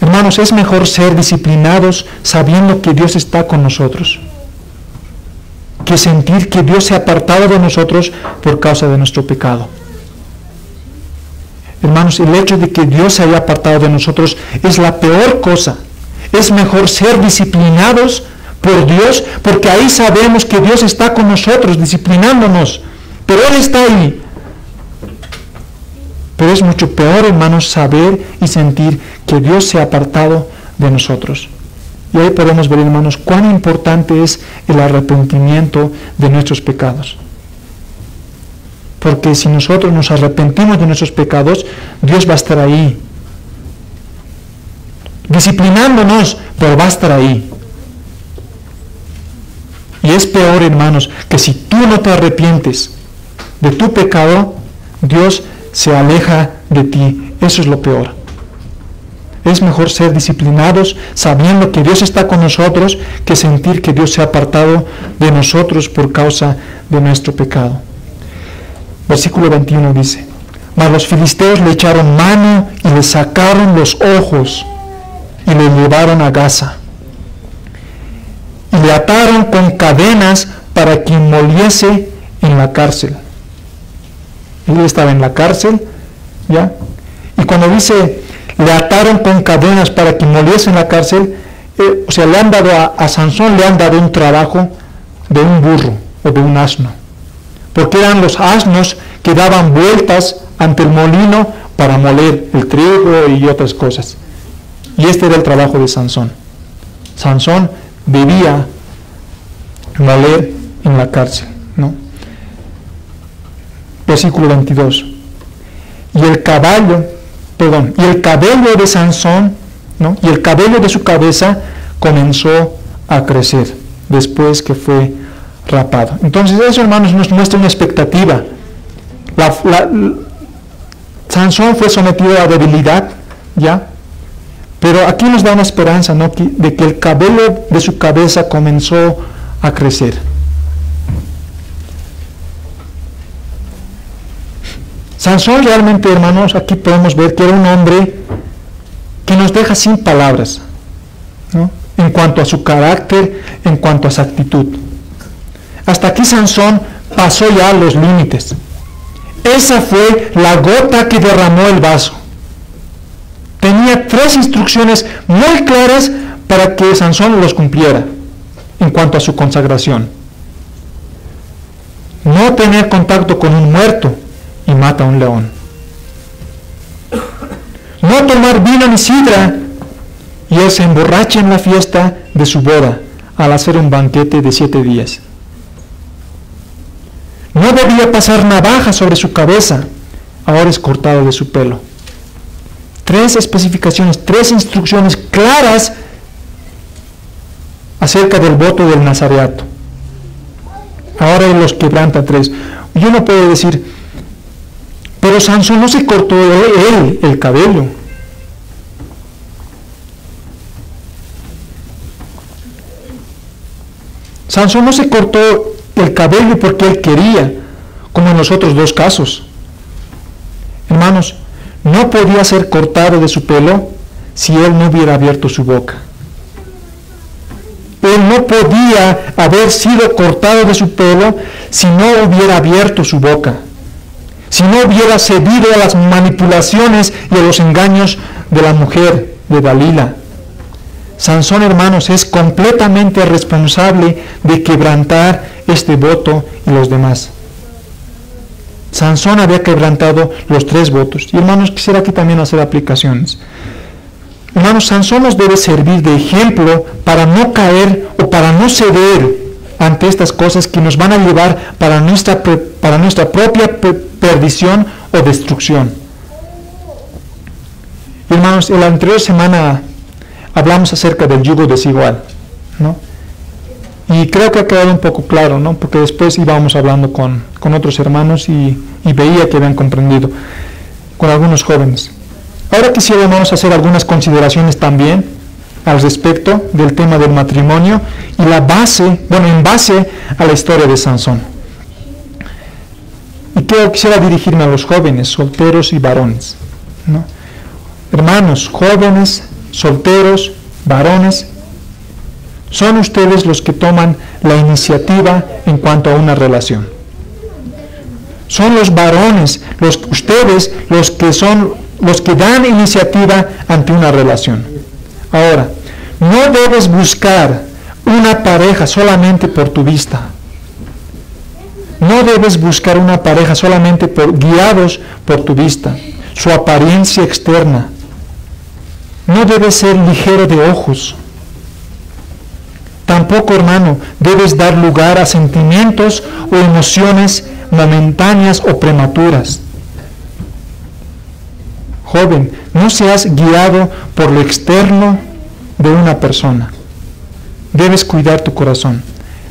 Hermanos, es mejor ser disciplinados sabiendo que Dios está con nosotros, que sentir que Dios se ha apartado de nosotros por causa de nuestro pecado. Hermanos, el hecho de que Dios se haya apartado de nosotros es la peor cosa. Es mejor ser disciplinados por Dios, porque ahí sabemos que Dios está con nosotros, disciplinándonos, pero Él está ahí. Pero es mucho peor, hermanos, saber y sentir que Dios se ha apartado de nosotros. Y ahí podemos ver, hermanos, cuán importante es el arrepentimiento de nuestros pecados. Porque si nosotros nos arrepentimos de nuestros pecados, Dios va a estar ahí, disciplinándonos, pero va a estar ahí. Y es peor, hermanos, que si tú no te arrepientes de tu pecado, Dios se aleja de ti. Eso es lo peor. Es mejor ser disciplinados sabiendo que Dios está con nosotros que sentir que Dios se ha apartado de nosotros por causa de nuestro pecado. Versículo 21 dice: mas los filisteos le echaron mano y le sacaron los ojos y le llevaron a Gaza. Y le ataron con cadenas para que moliese en la cárcel. Él estaba en la cárcel, ¿ya? Y cuando dice, le ataron con cadenas para que moliese en la cárcel, o sea, le han dado a Sansón le han dado un trabajo de un burro o de un asno. Porque eran los asnos que daban vueltas ante el molino para moler el trigo y otras cosas. Y este era el trabajo de Sansón. Sansón debía moler en la cárcel, ¿no? Versículo 22. Y el cabello de Sansón, ¿no? Y el cabello de su cabeza comenzó a crecer después que fue rapado. Entonces eso, hermanos, nos muestra una expectativa. Sansón fue sometido a debilidad, ¿ya? Pero aquí nos da una esperanza, ¿no? De que el cabello de su cabeza comenzó a crecer. Sansón realmente, hermanos, aquí podemos ver que era un hombre que nos deja sin palabras, ¿no? En cuanto a su carácter, en cuanto a su actitud. Hasta aquí Sansón pasó ya los límites. Esa fue la gota que derramó el vaso. Tenía 3 instrucciones muy claras para que Sansón los cumpliera en cuanto a su consagración. No tener contacto con un muerto y mata a un león. No tomar vino ni sidra y él se emborracha en la fiesta de su boda al hacer un banquete de 7 días. No debía pasar navaja sobre su cabeza, ahora es cortado de su pelo. 3 especificaciones, 3 instrucciones claras acerca del voto del nazareato. Ahora él los quebranta 3. Y uno puede decir, pero Sansón no se cortó él el cabello. Sansón no se cortó el cabello porque él quería, como en los otros 2 casos. Hermanos, no podía ser cortado de su pelo si él no hubiera abierto su boca. Él no podía haber sido cortado de su pelo si no hubiera abierto su boca, si no hubiera cedido a las manipulaciones y a los engaños de la mujer de Dalila. Sansón, hermanos, es completamente responsable de quebrantar este voto y los demás. Sansón había quebrantado los 3 votos. Y hermanos, quisiera aquí también hacer aplicaciones. Hermanos, Sansón nos debe servir de ejemplo para no caer o para no ceder ante estas cosas que nos van a llevar para nuestra propia perdición o destrucción. Hermanos, en la anterior semana hablamos acerca del yugo desigual, ¿no? Y creo que ha quedado un poco claro, ¿no? Porque después íbamos hablando con otros hermanos y veía que habían comprendido, con algunos jóvenes. Ahora quisiera, hermanos, hacer algunas consideraciones también al respecto del tema del matrimonio y en base a la historia de Sansón. Y quisiera dirigirme a los jóvenes, solteros y varones, ¿no? Hermanos, jóvenes, solteros, varones, son ustedes los que toman la iniciativa en cuanto a una relación. Son los varones, ustedes los que dan iniciativa ante una relación. Ahora, no debes buscar una pareja solamente por tu vista. No debes buscar una pareja solamente guiados por tu vista, su apariencia externa. No debes ser ligero de ojos. Tampoco, hermano, debes dar lugar a sentimientos o emociones momentáneas o prematuras. Joven, no seas guiado por lo externo de una persona. Debes cuidar tu corazón.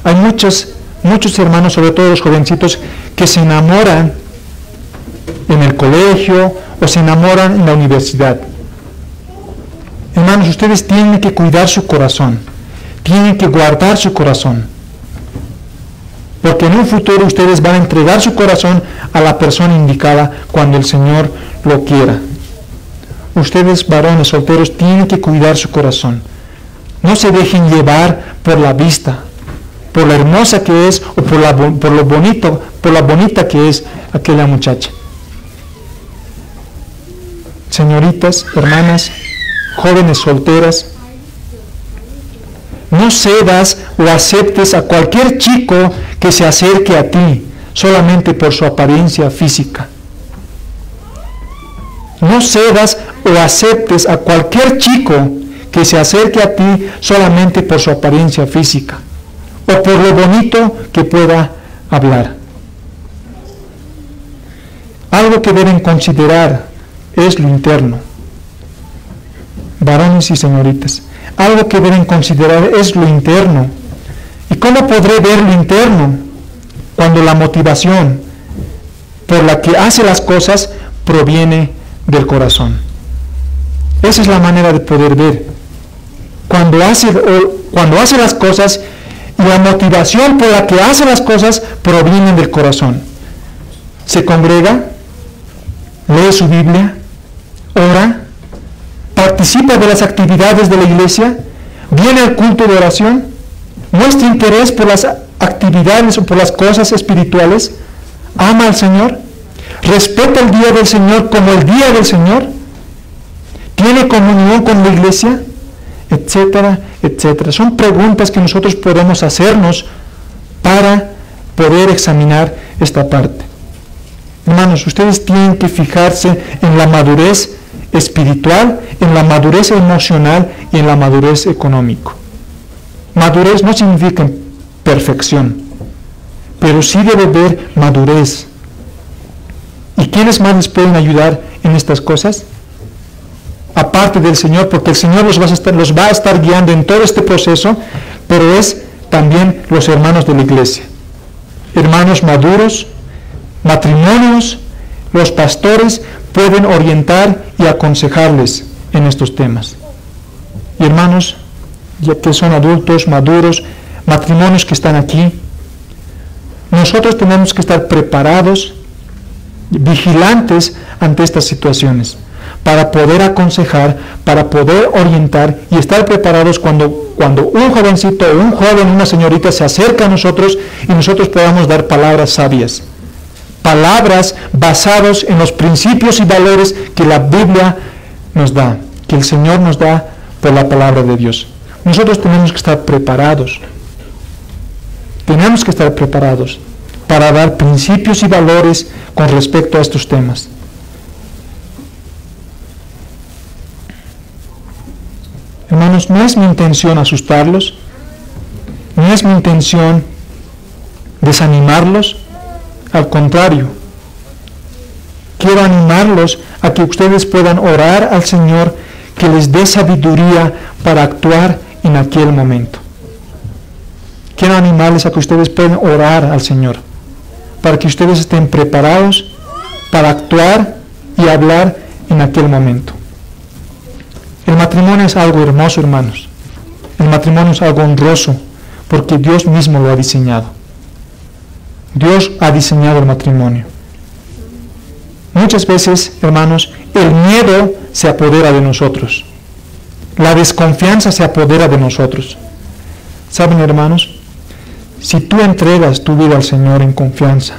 Hay muchos hermanos, sobre todo los jovencitos, que se enamoran en el colegio o se enamoran en la universidad. Hermanos, ustedes tienen que cuidar su corazón. Tienen que guardar su corazón. Porque en un futuro ustedes van a entregar su corazón a la persona indicada cuando el Señor lo quiera. Ustedes, varones solteros, tienen que cuidar su corazón. No se dejen llevar por la vista, por la hermosa que es o por la bonita que es aquella muchacha. Señoritas, hermanas, jóvenes solteras, no cedas o aceptes a cualquier chico que se acerque a ti solamente por su apariencia física. No cedas o aceptes a cualquier chico que se acerque a ti solamente por su apariencia física o por lo bonito que pueda hablar. Algo que deben considerar es lo interno. Varones y señoritas, algo que deben considerar es lo interno. ¿Y cómo podré ver lo interno? Cuando la motivación por la que hace las cosas proviene del corazón. Esa es la manera de poder ver. Cuando hace las cosas y la motivación por la que hace las cosas proviene del corazón. Se congrega, lee su Biblia, ora, participa de las actividades de la iglesia, viene al culto de oración, muestra interés por las actividades o por las cosas espirituales, ama al Señor, respeta el día del Señor como el día del Señor, tiene comunión con la iglesia, etcétera, etcétera. Son preguntas que nosotros podemos hacernos para poder examinar esta parte. Hermanos, ustedes tienen que fijarse en la madurez espiritual, en la madurez emocional y en la madurez económica. Madurez no significa perfección, pero sí debe haber madurez. ¿Y quiénes más les pueden ayudar en estas cosas? Aparte del Señor, porque el Señor los va a estar guiando en todo este proceso, pero es también los hermanos de la iglesia. Hermanos maduros, matrimonios, los pastores pueden orientar y aconsejarles en estos temas. Y hermanos, ya que son adultos, maduros, matrimonios que están aquí, nosotros tenemos que estar preparados, vigilantes ante estas situaciones, para poder aconsejar, para poder orientar y estar preparados cuando un jovencito, un joven, una señorita se acerca a nosotros y nosotros podamos dar palabras sabias. Palabras basadas en los principios y valores que la Biblia nos da, que el Señor nos da por la palabra de Dios. Nosotros tenemos que estar preparados. Tenemos tenemos que estar preparados para dar principios y valores con respecto a estos temas. Hermanos, no es mi intención asustarlos, no es mi intención desanimarlos, al contrario, quiero animarlos a que ustedes puedan orar al Señor que les dé sabiduría para actuar en aquel momento. Quiero animarles a que ustedes puedan orar al Señor, para que ustedes estén preparados para actuar y hablar en aquel momento. El matrimonio es algo hermoso, hermanos. El matrimonio es algo honroso, porque Dios mismo lo ha diseñado. Dios ha diseñado el matrimonio. Muchas veces, hermanos, el miedo se apodera de nosotros. La desconfianza se apodera de nosotros. ¿Saben, hermanos? Si tú entregas tu vida al Señor en confianza,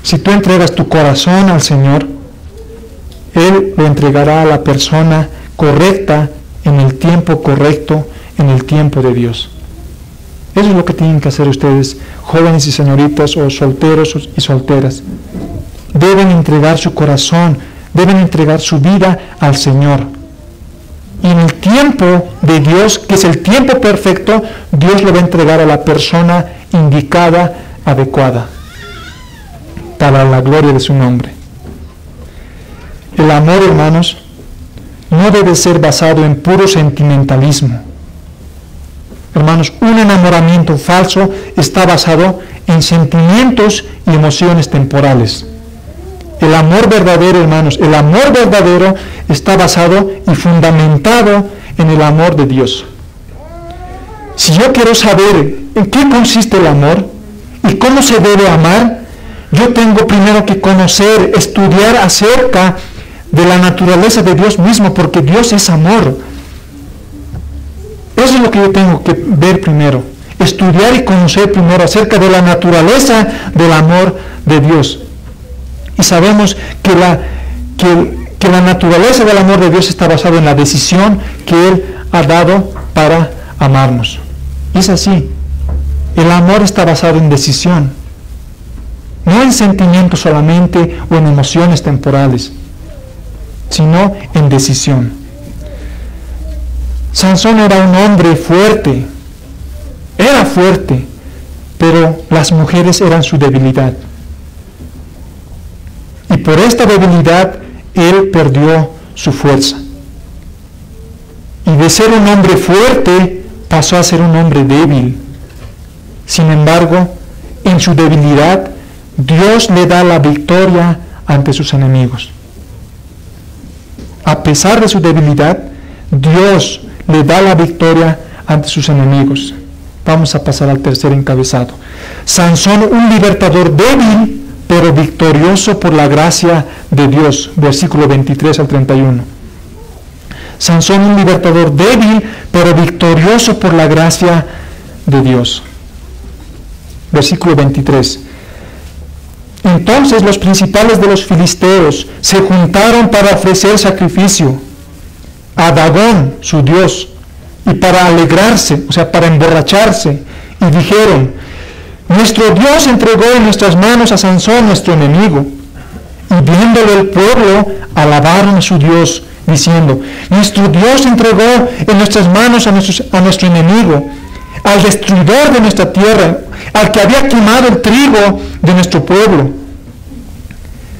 si tú entregas tu corazón al Señor, Él lo entregará a la persona correcta, en el tiempo correcto, en el tiempo de Dios. Eso es lo que tienen que hacer ustedes, jóvenes y señoritas, o solteros y solteras. Deben entregar su corazón, deben entregar su vida al Señor. Y en el tiempo de Dios, que es el tiempo perfecto, Dios lo va a entregar a la persona indicada, adecuada, para la gloria de su nombre. El amor, hermanos, no debe ser basado en puro sentimentalismo. Hermanos, un enamoramiento falso está basado en sentimientos y emociones temporales. El amor verdadero, hermanos, el amor verdadero está basado y fundamentado en el amor de Dios. Si yo quiero saber en qué consiste el amor y cómo se debe amar, yo tengo primero que conocer, estudiar acerca de la naturaleza de Dios mismo, porque Dios es amor. Eso es lo que yo tengo que ver primero, estudiar y conocer primero acerca de la naturaleza del amor de Dios. Y sabemos que la naturaleza del amor de Dios está basada en la decisión que Él ha dado para amarnos. Y es así. El amor está basado en decisión, no en sentimientos solamente o en emociones temporales, sino en decisión. Sansón era un hombre fuerte, era fuerte, pero las mujeres eran su debilidad. Y por esta debilidad, él perdió su fuerza. Y de ser un hombre fuerte, pasó a ser un hombre débil. Sin embargo, en su debilidad, Dios le da la victoria ante sus enemigos. A pesar de su debilidad, Dios le da la victoria ante sus enemigos. Vamos a pasar al tercer encabezado. Sansón, un libertador débil, pero victorioso por la gracia de Dios. Versículo 23 al 31. Sansón, un libertador débil, pero victorioso por la gracia de Dios. Versículo 23. Entonces los principales de los filisteos se juntaron para ofrecer sacrificio a Dagón, su dios, y para alegrarse, o sea, para emborracharse, y dijeron: nuestro Dios entregó en nuestras manos a Sansón, nuestro enemigo. Y viéndolo el pueblo, alabaron a su Dios, diciendo: nuestro Dios entregó en nuestras manos a nuestro enemigo, al destruidor de nuestra tierra, al que había quemado el trigo de nuestro pueblo.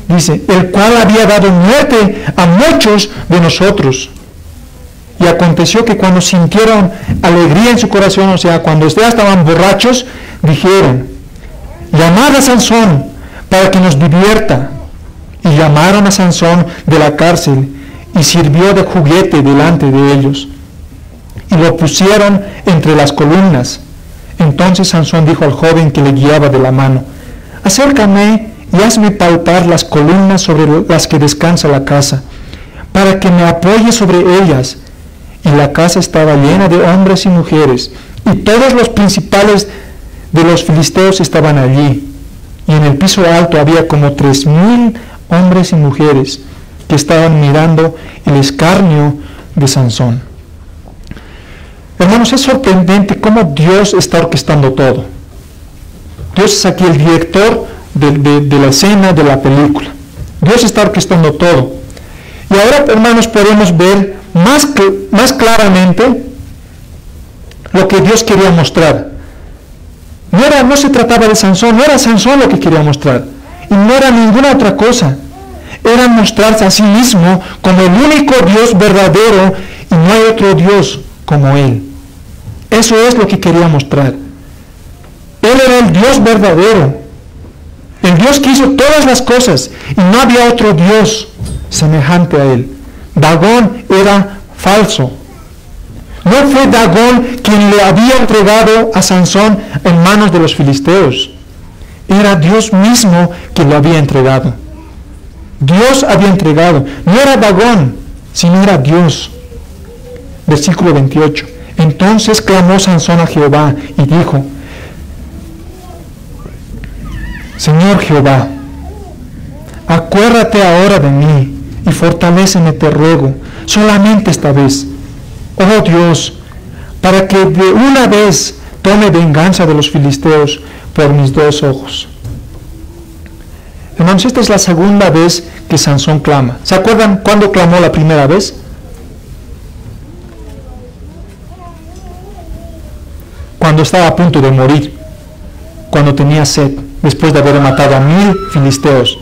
Dice: el cual había dado muerte a muchos de nosotros. Y aconteció que cuando sintieron alegría en su corazón, o sea, cuando ya estaban borrachos, dijeron: llamad a Sansón para que nos divierta. Y llamaron a Sansón de la cárcel, y sirvió de juguete delante de ellos. Y lo pusieron entre las columnas. Entonces Sansón dijo al joven que le guiaba de la mano: acércame y hazme palpar las columnas sobre las que descansa la casa, para que me apoye sobre ellas. Y la casa estaba llena de hombres y mujeres, y todos los principales de los filisteos estaban allí. Y en el piso alto había como 3,000 hombres y mujeres que estaban mirando el escarnio de Sansón. Hermanos, es sorprendente cómo Dios está orquestando todo. Dios es aquí el director de la escena, de la película. Dios está orquestando todo. Y ahora, hermanos, podemos ver más claramente lo que Dios quería mostrar. No se trataba de Sansón, no era Sansón lo que quería mostrar. Y no era ninguna otra cosa. Era mostrarse a sí mismo como el único Dios verdadero y no hay otro Dios como Él. Eso es lo que quería mostrar. Él era el Dios verdadero, el Dios que hizo todas las cosas y no había otro Dios semejante a Él. Dagón era falso. No fue Dagón quien le había entregado a Sansón en manos de los filisteos. Era Dios mismo quien lo había entregado. Dios había entregado. No era Dagón, sino era Dios. Versículo 28. Entonces clamó Sansón a Jehová y dijo: Señor Jehová, acuérdate ahora de mí y fortaléceme, te ruego, solamente esta vez, oh Dios, para que de una vez tome venganza de los filisteos por mis dos ojos. Hermanos, esta es la segunda vez que Sansón clama. ¿Se acuerdan cuándo clamó la primera vez? Cuando estaba a punto de morir, cuando tenía sed, después de haber matado a 1000 filisteos,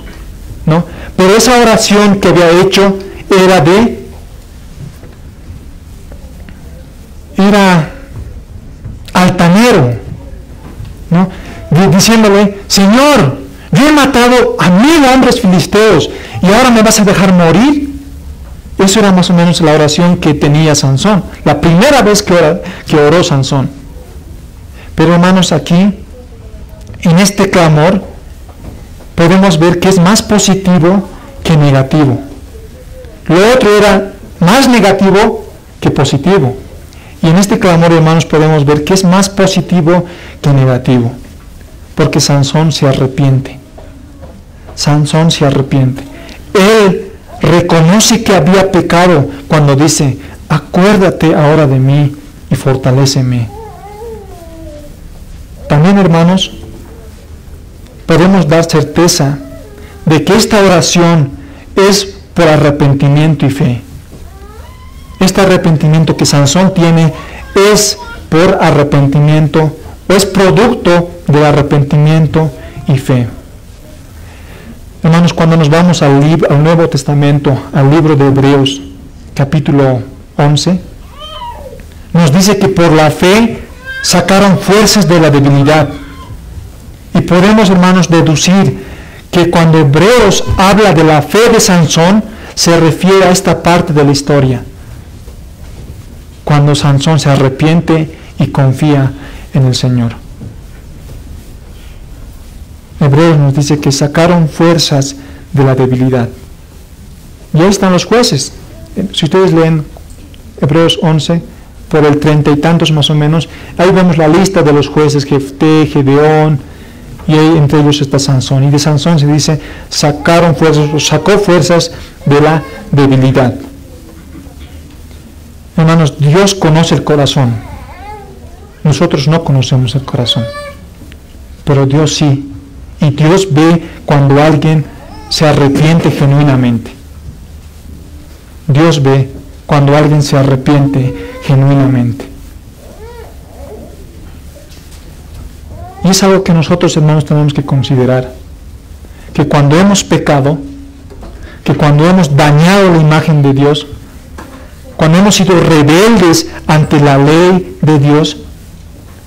¿no? Pero esa oración que había hecho era altanero, ¿no? Diciéndole: Señor, yo he matado a 1000 hombres filisteos y ahora me vas a dejar morir. Eso era más o menos la oración que tenía Sansón, la primera vez que oró Sansón. Pero hermanos, aquí, en este clamor, podemos ver que es más positivo que negativo. Lo otro era más negativo que positivo. Y en este clamor, hermanos, podemos ver que es más positivo que negativo. Porque Sansón se arrepiente. Sansón se arrepiente. Él reconoce que había pecado cuando dice: acuérdate ahora de mí y fortaléceme. También, hermanos, podemos dar certeza de que esta oración es por arrepentimiento y fe. Este arrepentimiento que Sansón tiene es por arrepentimiento, es producto del arrepentimiento y fe. Hermanos, cuando nos vamos al Nuevo Testamento, al libro de Hebreos, capítulo 11, nos dice que por la fe sacaron fuerzas de la debilidad. Y podemos, hermanos, deducir que cuando Hebreos habla de la fe de Sansón, se refiere a esta parte de la historia. Cuando Sansón se arrepiente y confía en el Señor. Hebreos nos dice que sacaron fuerzas de la debilidad. Y ahí están los jueces. Si ustedes leen Hebreos 11, por el 30 y tantos más o menos, ahí vemos la lista de los jueces: Jefté, Gedeón, y ahí entre ellos está Sansón. Y de Sansón se dice: sacó fuerzas de la debilidad. Hermanos, Dios conoce el corazón. Nosotros no conocemos el corazón, pero Dios sí. Y Dios ve cuando alguien se arrepiente genuinamente. Dios ve cuando alguien se arrepiente genuinamente. Y es algo que nosotros, hermanos, tenemos que considerar. Que cuando hemos pecado, que cuando hemos dañado la imagen de Dios, cuando hemos sido rebeldes ante la ley de Dios,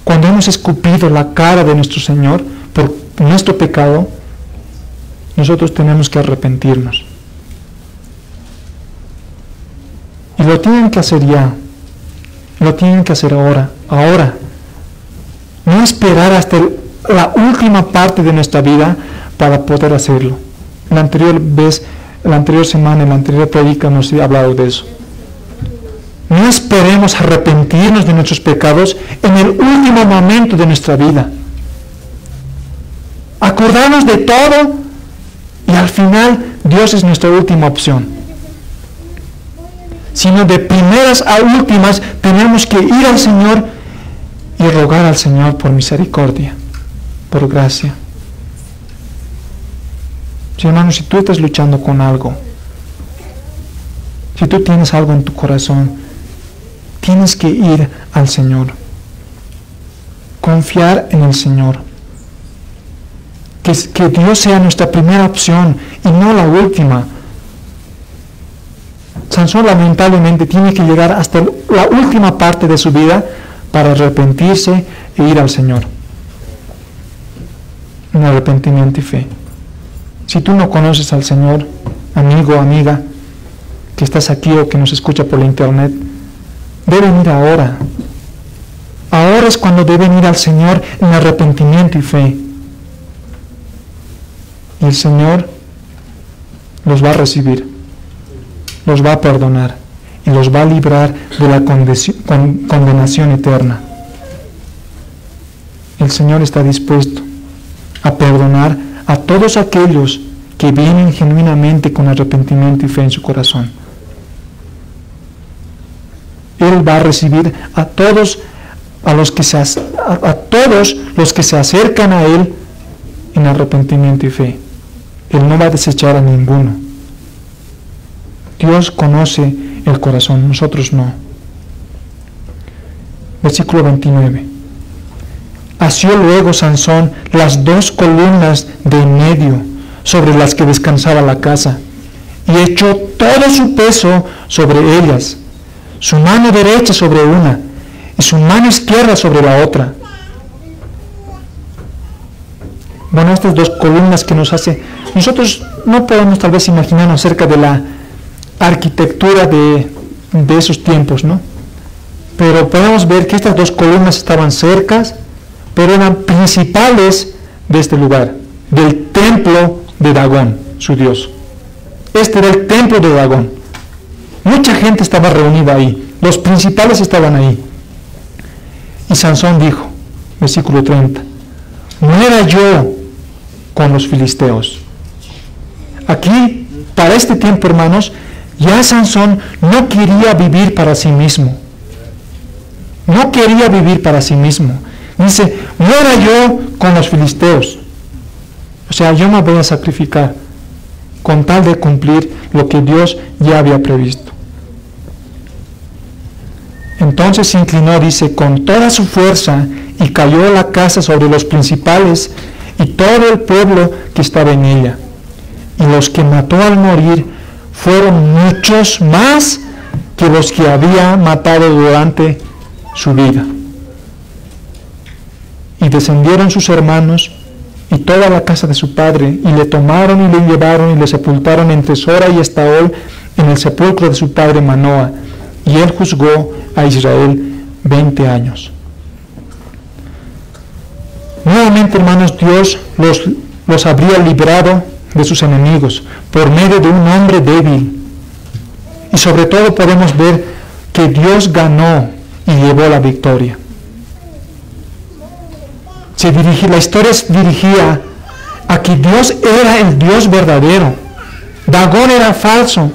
cuando hemos escupido la cara de nuestro Señor por nuestro pecado, nosotros tenemos que arrepentirnos. Y lo tienen que hacer ya. Lo tienen que hacer ahora. No esperar hasta la última parte de nuestra vida para poder hacerlo. La anterior semana, en la anterior predica nos he hablado de eso. No esperemos arrepentirnos de nuestros pecados en el último momento de nuestra vida. Acordarnos de todo y al final Dios es nuestra última opción. Sino de primeras a últimas tenemos que ir al Señor y rogar al Señor por misericordia. por gracia. Sí, hermano, si tú estás luchando con algo, si tú tienes algo en tu corazón, tienes que ir al Señor. Confiar en el Señor. Que Dios sea nuestra primera opción y no la última. Sansón lamentablemente tiene que llegar hasta la última parte de su vida para arrepentirse e ir al Señor. En arrepentimiento y fe. Si tú no conoces al Señor, amigo o amiga, que estás aquí o que nos escucha por la internet, deben ir ahora. Ahora es cuando deben ir al Señor en arrepentimiento y fe. Y el Señor los va a recibir, los va a perdonar y los va a librar de la condenación eterna. El Señor está dispuesto a perdonar a todos aquellos que vienen genuinamente con arrepentimiento y fe en su corazón. Él va a recibir a todos los que se acercan a Él en arrepentimiento y fe. Él no va a desechar a ninguno. Dios conoce el corazón, nosotros no. Versículo 29. Asió luego Sansón las 2 columnas de en medio sobre las que descansaba la casa, y echó todo su peso sobre ellas, su mano derecha sobre una, y su mano izquierda sobre la otra. Bueno, estas 2 columnas que nos hace, nosotros no podemos tal vez imaginarnos acerca de la arquitectura de esos tiempos, ¿no? Pero podemos ver que estas 2 columnas estaban cercas, pero eran principales de este lugar, del templo de Dagón, su dios. Este era el templo de Dagón. Mucha gente estaba reunida ahí, los principales estaban ahí. Y Sansón dijo, versículo 30, muera yo con los filisteos. Aquí, para este tiempo, hermanos, ya Sansón no quería vivir para sí mismo. No quería vivir para sí mismo. Dice, muera yo con los filisteos. O sea, yo me voy a sacrificar con tal de cumplir lo que Dios ya había previsto. Entonces se inclinó, dice, con toda su fuerza, y cayó la casa sobre los principales y todo el pueblo que estaba en ella. Y los que mató al morir fueron muchos más que los que había matado durante su vida. Y descendieron sus hermanos y toda la casa de su padre, y le tomaron y le llevaron y le sepultaron entre Sora y Estaol en el sepulcro de su padre Manoa. Y él juzgó a Israel 20 años. Nuevamente, hermanos, Dios los habría librado de sus enemigos por medio de un hombre débil. Y sobre todo podemos ver que Dios ganó y llevó la victoria. La historia se dirigía a que Dios era el Dios verdadero. Dagón era falso.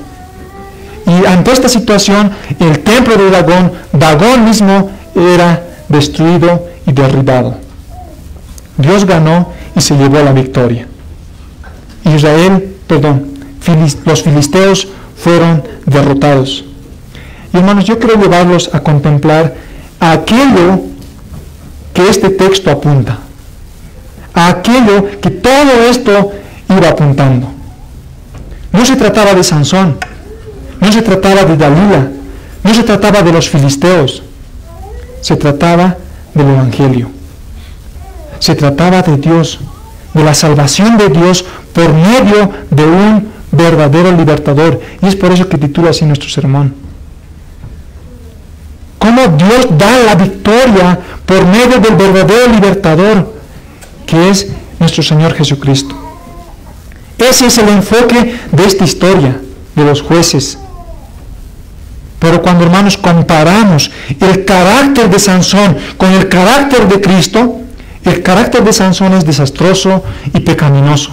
Y ante esta situación, el templo de Dagón mismo era destruido y derribado. Dios ganó y se llevó la victoria. Los filisteos fueron derrotados. Y hermanos, yo quiero llevarlos a contemplar a aquello que este texto apunta, a aquello que todo esto iba apuntando. No se trataba de Sansón, no se trataba de Dalila, no se trataba de los filisteos, se trataba del Evangelio. Se trataba de Dios, de la salvación de Dios por medio de un verdadero libertador. Y es por eso que titula así nuestro sermón. Cómo Dios da la victoria por medio del verdadero libertador, que es nuestro Señor Jesucristo. Ese es el enfoque de esta historia, de los jueces. Pero cuando, hermanos, comparamos el carácter de Sansón con el carácter de Cristo, el carácter de Sansón es desastroso y pecaminoso.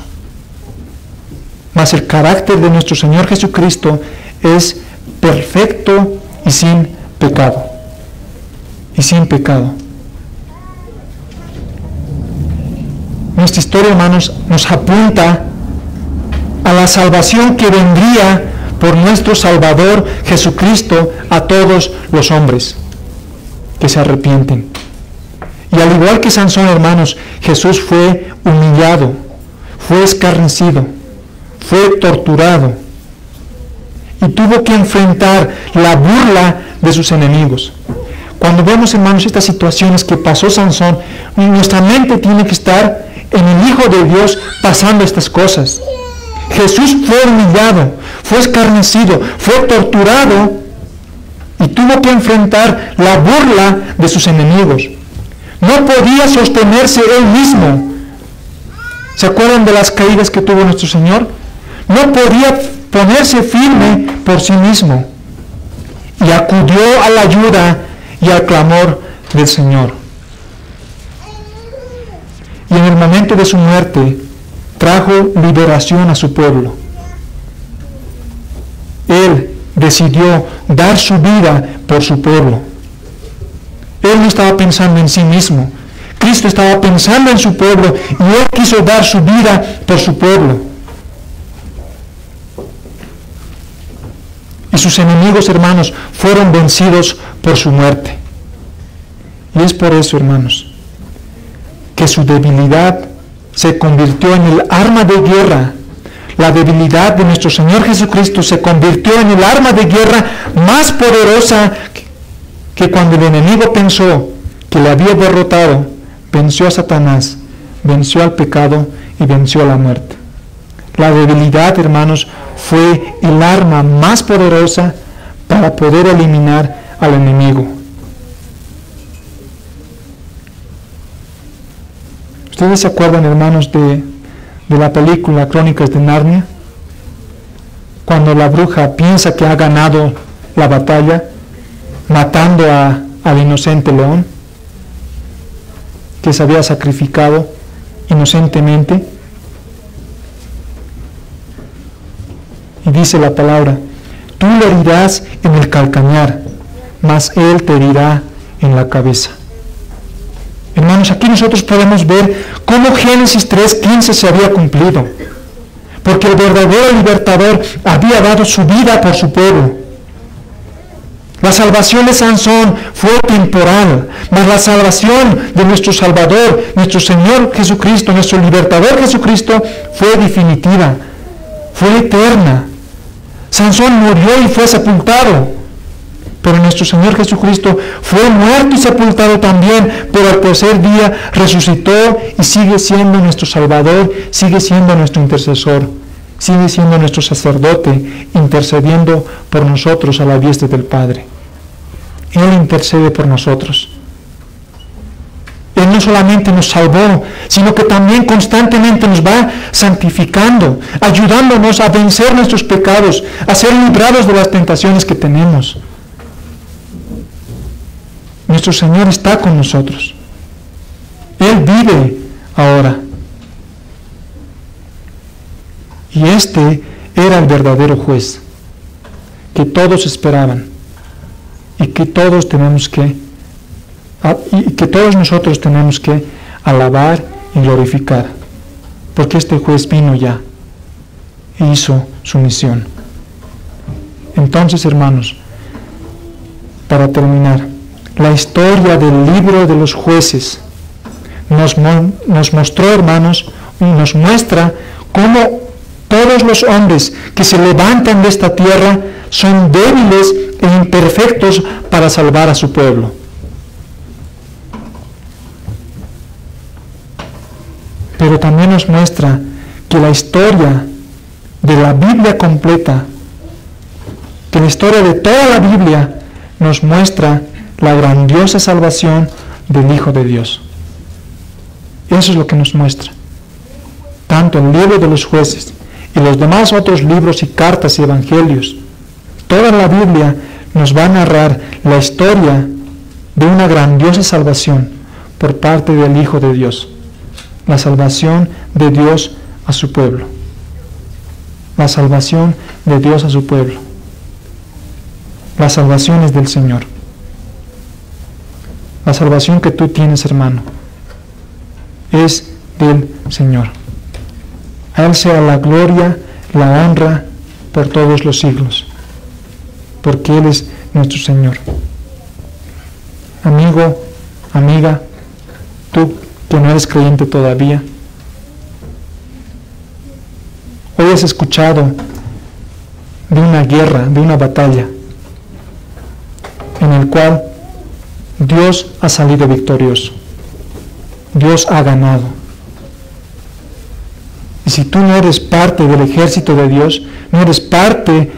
Mas el carácter de nuestro Señor Jesucristo es perfecto y sin pecado. Y sin pecado. Nuestra historia, hermanos, nos apunta a la salvación que vendría por nuestro Salvador Jesucristo a todos los hombres que se arrepienten. Y al igual que Sansón, hermanos, Jesús fue humillado, fue escarnecido, fue torturado y tuvo que enfrentar la burla de sus enemigos. Cuando vemos, hermanos, estas situaciones que pasó Sansón, nuestra mente tiene que estar en el Hijo de Dios pasando estas cosas. Jesús fue humillado, fue escarnecido, fue torturado y tuvo que enfrentar la burla de sus enemigos. No podía sostenerse él mismo. ¿Se acuerdan de las caídas que tuvo nuestro Señor? No podía ponerse firme por sí mismo. Y acudió a la ayuda y al clamor del Señor. Y en el momento de su muerte, trajo liberación a su pueblo. Él decidió dar su vida por su pueblo. Él no estaba pensando en sí mismo. Cristo estaba pensando en su pueblo y Él quiso dar su vida por su pueblo. Y sus enemigos, hermanos, fueron vencidos por su muerte. Y es por eso, hermanos, que su debilidad se convirtió en el arma de guerra. La debilidad de nuestro Señor Jesucristo se convirtió en el arma de guerra más poderosa que cuando el enemigo pensó que le había derrotado, venció a Satanás, venció al pecado y venció a la muerte. La debilidad, hermanos, fue el arma más poderosa para poder eliminar al enemigo. ¿Ustedes se acuerdan, hermanos, de la película Crónicas de Narnia? Cuando la bruja piensa que ha ganado la batalla, matando al inocente león, que se había sacrificado inocentemente. Y dice la palabra: tú le herirás en el calcañar, mas él te herirá en la cabeza. Hermanos, aquí nosotros podemos ver cómo Génesis 3:15 se había cumplido, porque el verdadero libertador había dado su vida por su pueblo. La salvación de Sansón fue temporal, mas la salvación de nuestro Salvador, nuestro Señor Jesucristo, nuestro libertador Jesucristo, fue definitiva, fue eterna. Sansón murió y fue sepultado, pero nuestro Señor Jesucristo fue muerto y sepultado también, pero al tercer día resucitó y sigue siendo nuestro Salvador, sigue siendo nuestro intercesor, sigue siendo nuestro sacerdote, intercediendo por nosotros a la diestra del Padre. Él intercede por nosotros. Él no solamente nos salvó, sino que también constantemente nos va santificando, ayudándonos a vencer nuestros pecados, a ser librados de las tentaciones que tenemos. Nuestro Señor está con nosotros. Él vive ahora. Y este era el verdadero juez que todos esperaban y que todos nosotros tenemos que alabar y glorificar, porque este juez vino ya e hizo su misión. Entonces, hermanos, para terminar, la historia del libro de los jueces nos mostró, hermanos, y nos muestra cómo todos los hombres que se levantan de esta tierra son débiles e imperfectos para salvar a su pueblo. Pero también nos muestra que la historia de la Biblia completa, que la historia de toda la Biblia nos muestra la grandiosa salvación del Hijo de Dios. Eso es lo que nos muestra. Tanto el libro de los jueces y los demás otros libros y cartas y evangelios, toda la Biblia nos va a narrar la historia de una grandiosa salvación por parte del Hijo de Dios. La salvación de Dios a su pueblo. La salvación de Dios a su pueblo. La salvación es del Señor. La salvación que tú tienes, hermano, es del Señor. A Él sea la gloria, la honra por todos los siglos, porque Él es nuestro Señor. Amigo, amiga, tú que no eres creyente todavía, hoy has escuchado de una guerra, de una batalla, en el cual Dios ha salido victorioso. Dios ha ganado. Y si tú no eres parte del ejército de Dios, no eres parte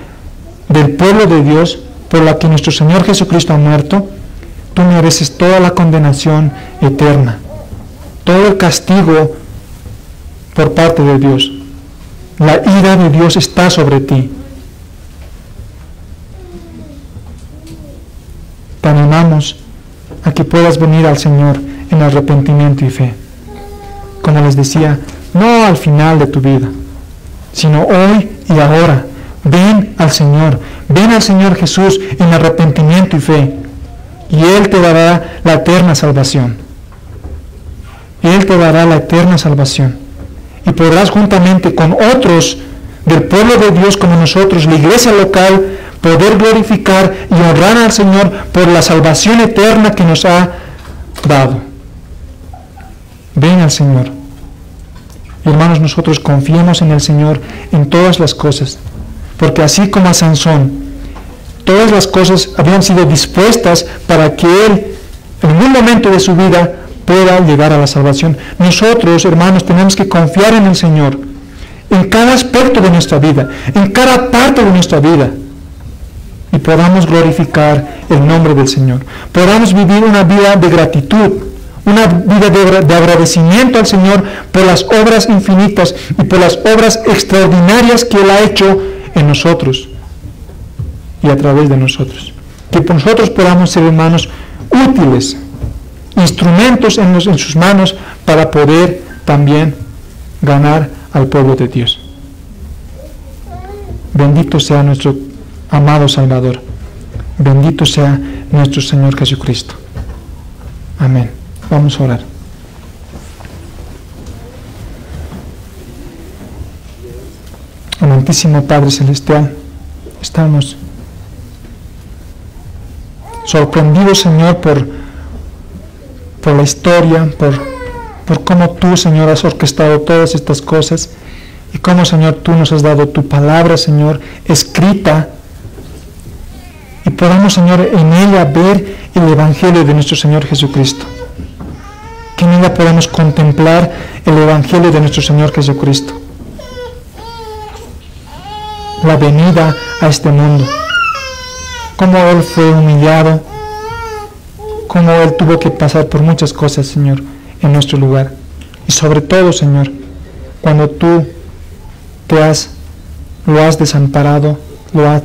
del pueblo de Dios por la que nuestro Señor Jesucristo ha muerto, tú mereces toda la condenación eterna, todo el castigo por parte de Dios. La ira de Dios está sobre ti. Te animamos a que puedas venir al Señor en arrepentimiento y fe. Como les decía, no al final de tu vida, sino hoy y ahora. Ven al Señor Jesús en arrepentimiento y fe, y Él te dará la eterna salvación. Él te dará la eterna salvación, y podrás juntamente con otros del pueblo de Dios como nosotros, la iglesia local, poder glorificar y honrar al Señor por la salvación eterna que nos ha dado. Ven al Señor. Y hermanos, nosotros confiemos en el Señor en todas las cosas, porque así como a Sansón, todas las cosas habían sido dispuestas para que él, en un momento de su vida, pueda llegar a la salvación. Nosotros, hermanos, tenemos que confiar en el Señor, en cada aspecto de nuestra vida, en cada parte de nuestra vida, y podamos glorificar el nombre del Señor. Podamos vivir una vida de gratitud, una vida de agradecimiento al Señor por las obras infinitas y por las obras extraordinarias que Él ha hecho en nosotros y a través de nosotros. Que nosotros podamos ser, hermanos, útiles, instrumentos en sus manos para poder también ganar al pueblo de Dios. Bendito sea nuestro amado Salvador. Bendito sea nuestro Señor Jesucristo. Amén. Vamos a orar. Amantísimo Padre Celestial, estamos sorprendidos, Señor, por la historia, por cómo tú, Señor, has orquestado todas estas cosas y cómo, Señor, tú nos has dado tu palabra, Señor, escrita, y podamos, Señor, en ella ver el Evangelio de nuestro Señor Jesucristo. Que en ella podamos contemplar el Evangelio de nuestro Señor Jesucristo. La venida a este mundo. Cómo Él fue humillado. Cómo Él tuvo que pasar por muchas cosas, Señor, en nuestro lugar. Y sobre todo, Señor, cuando tú lo has desamparado,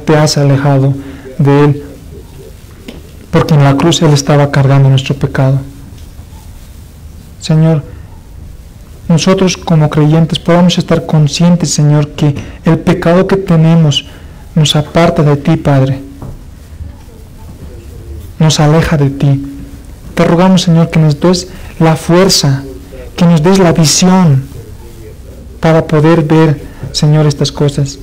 te has alejado de Él, porque en la cruz Él estaba cargando nuestro pecado. Señor, nosotros como creyentes podamos estar conscientes, Señor, que el pecado que tenemos nos aparta de ti, Padre, nos aleja de ti. Te rogamos, Señor, que nos des la fuerza, que nos des la visión para poder ver, Señor, estas cosas.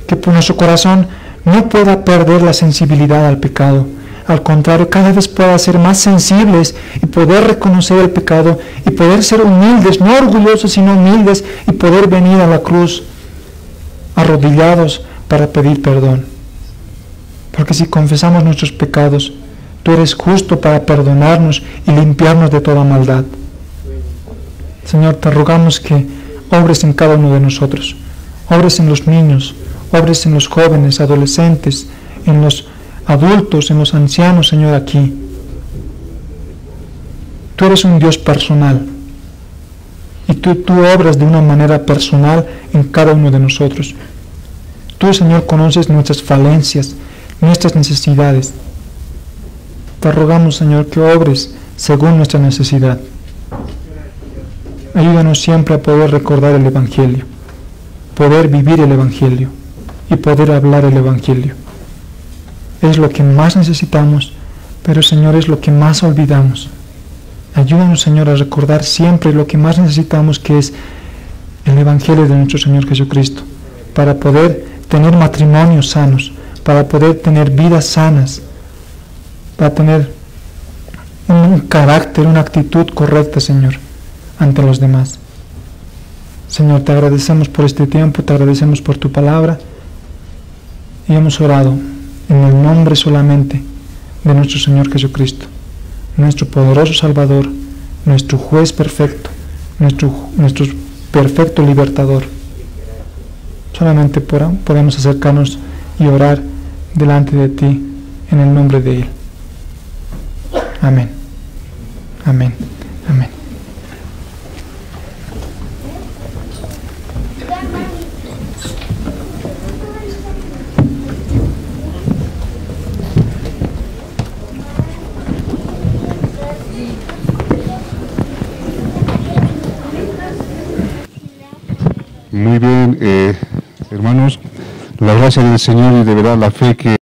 Que por nuestro corazón no pueda perder la sensibilidad al pecado. Al contrario, cada vez pueda ser más sensibles y poder reconocer el pecado y poder ser humildes, no orgullosos, sino humildes, y poder venir a la cruz arrodillados para pedir perdón. Porque si confesamos nuestros pecados, tú eres justo para perdonarnos y limpiarnos de toda maldad. Señor, te rogamos que obres en cada uno de nosotros, obres en los niños, obres en los jóvenes, adolescentes, en los adultos, en los ancianos, Señor, aquí. Tú eres un Dios personal y tú obras de una manera personal en cada uno de nosotros. Tú, Señor, conoces nuestras falencias, nuestras necesidades. Te rogamos, Señor, que obres según nuestra necesidad. Ayúdanos siempre a poder recordar el Evangelio, poder vivir el Evangelio y poder hablar el Evangelio. Es lo que más necesitamos, pero, Señor, es lo que más olvidamos. Ayúdanos, Señor, a recordar siempre lo que más necesitamos, que es el Evangelio de nuestro Señor Jesucristo, para poder tener matrimonios sanos, para poder tener vidas sanas, para tener un carácter, una actitud correcta, Señor, ante los demás. Señor, te agradecemos por este tiempo, te agradecemos por tu palabra, y hemos orado en el nombre solamente de nuestro Señor Jesucristo, nuestro poderoso Salvador, nuestro juez perfecto, nuestro perfecto libertador. Solamente podemos acercarnos y orar delante de ti en el nombre de Él. Amén. Amén. Amén. Muy bien, hermanos, la gracia del Señor y de verdad la fe que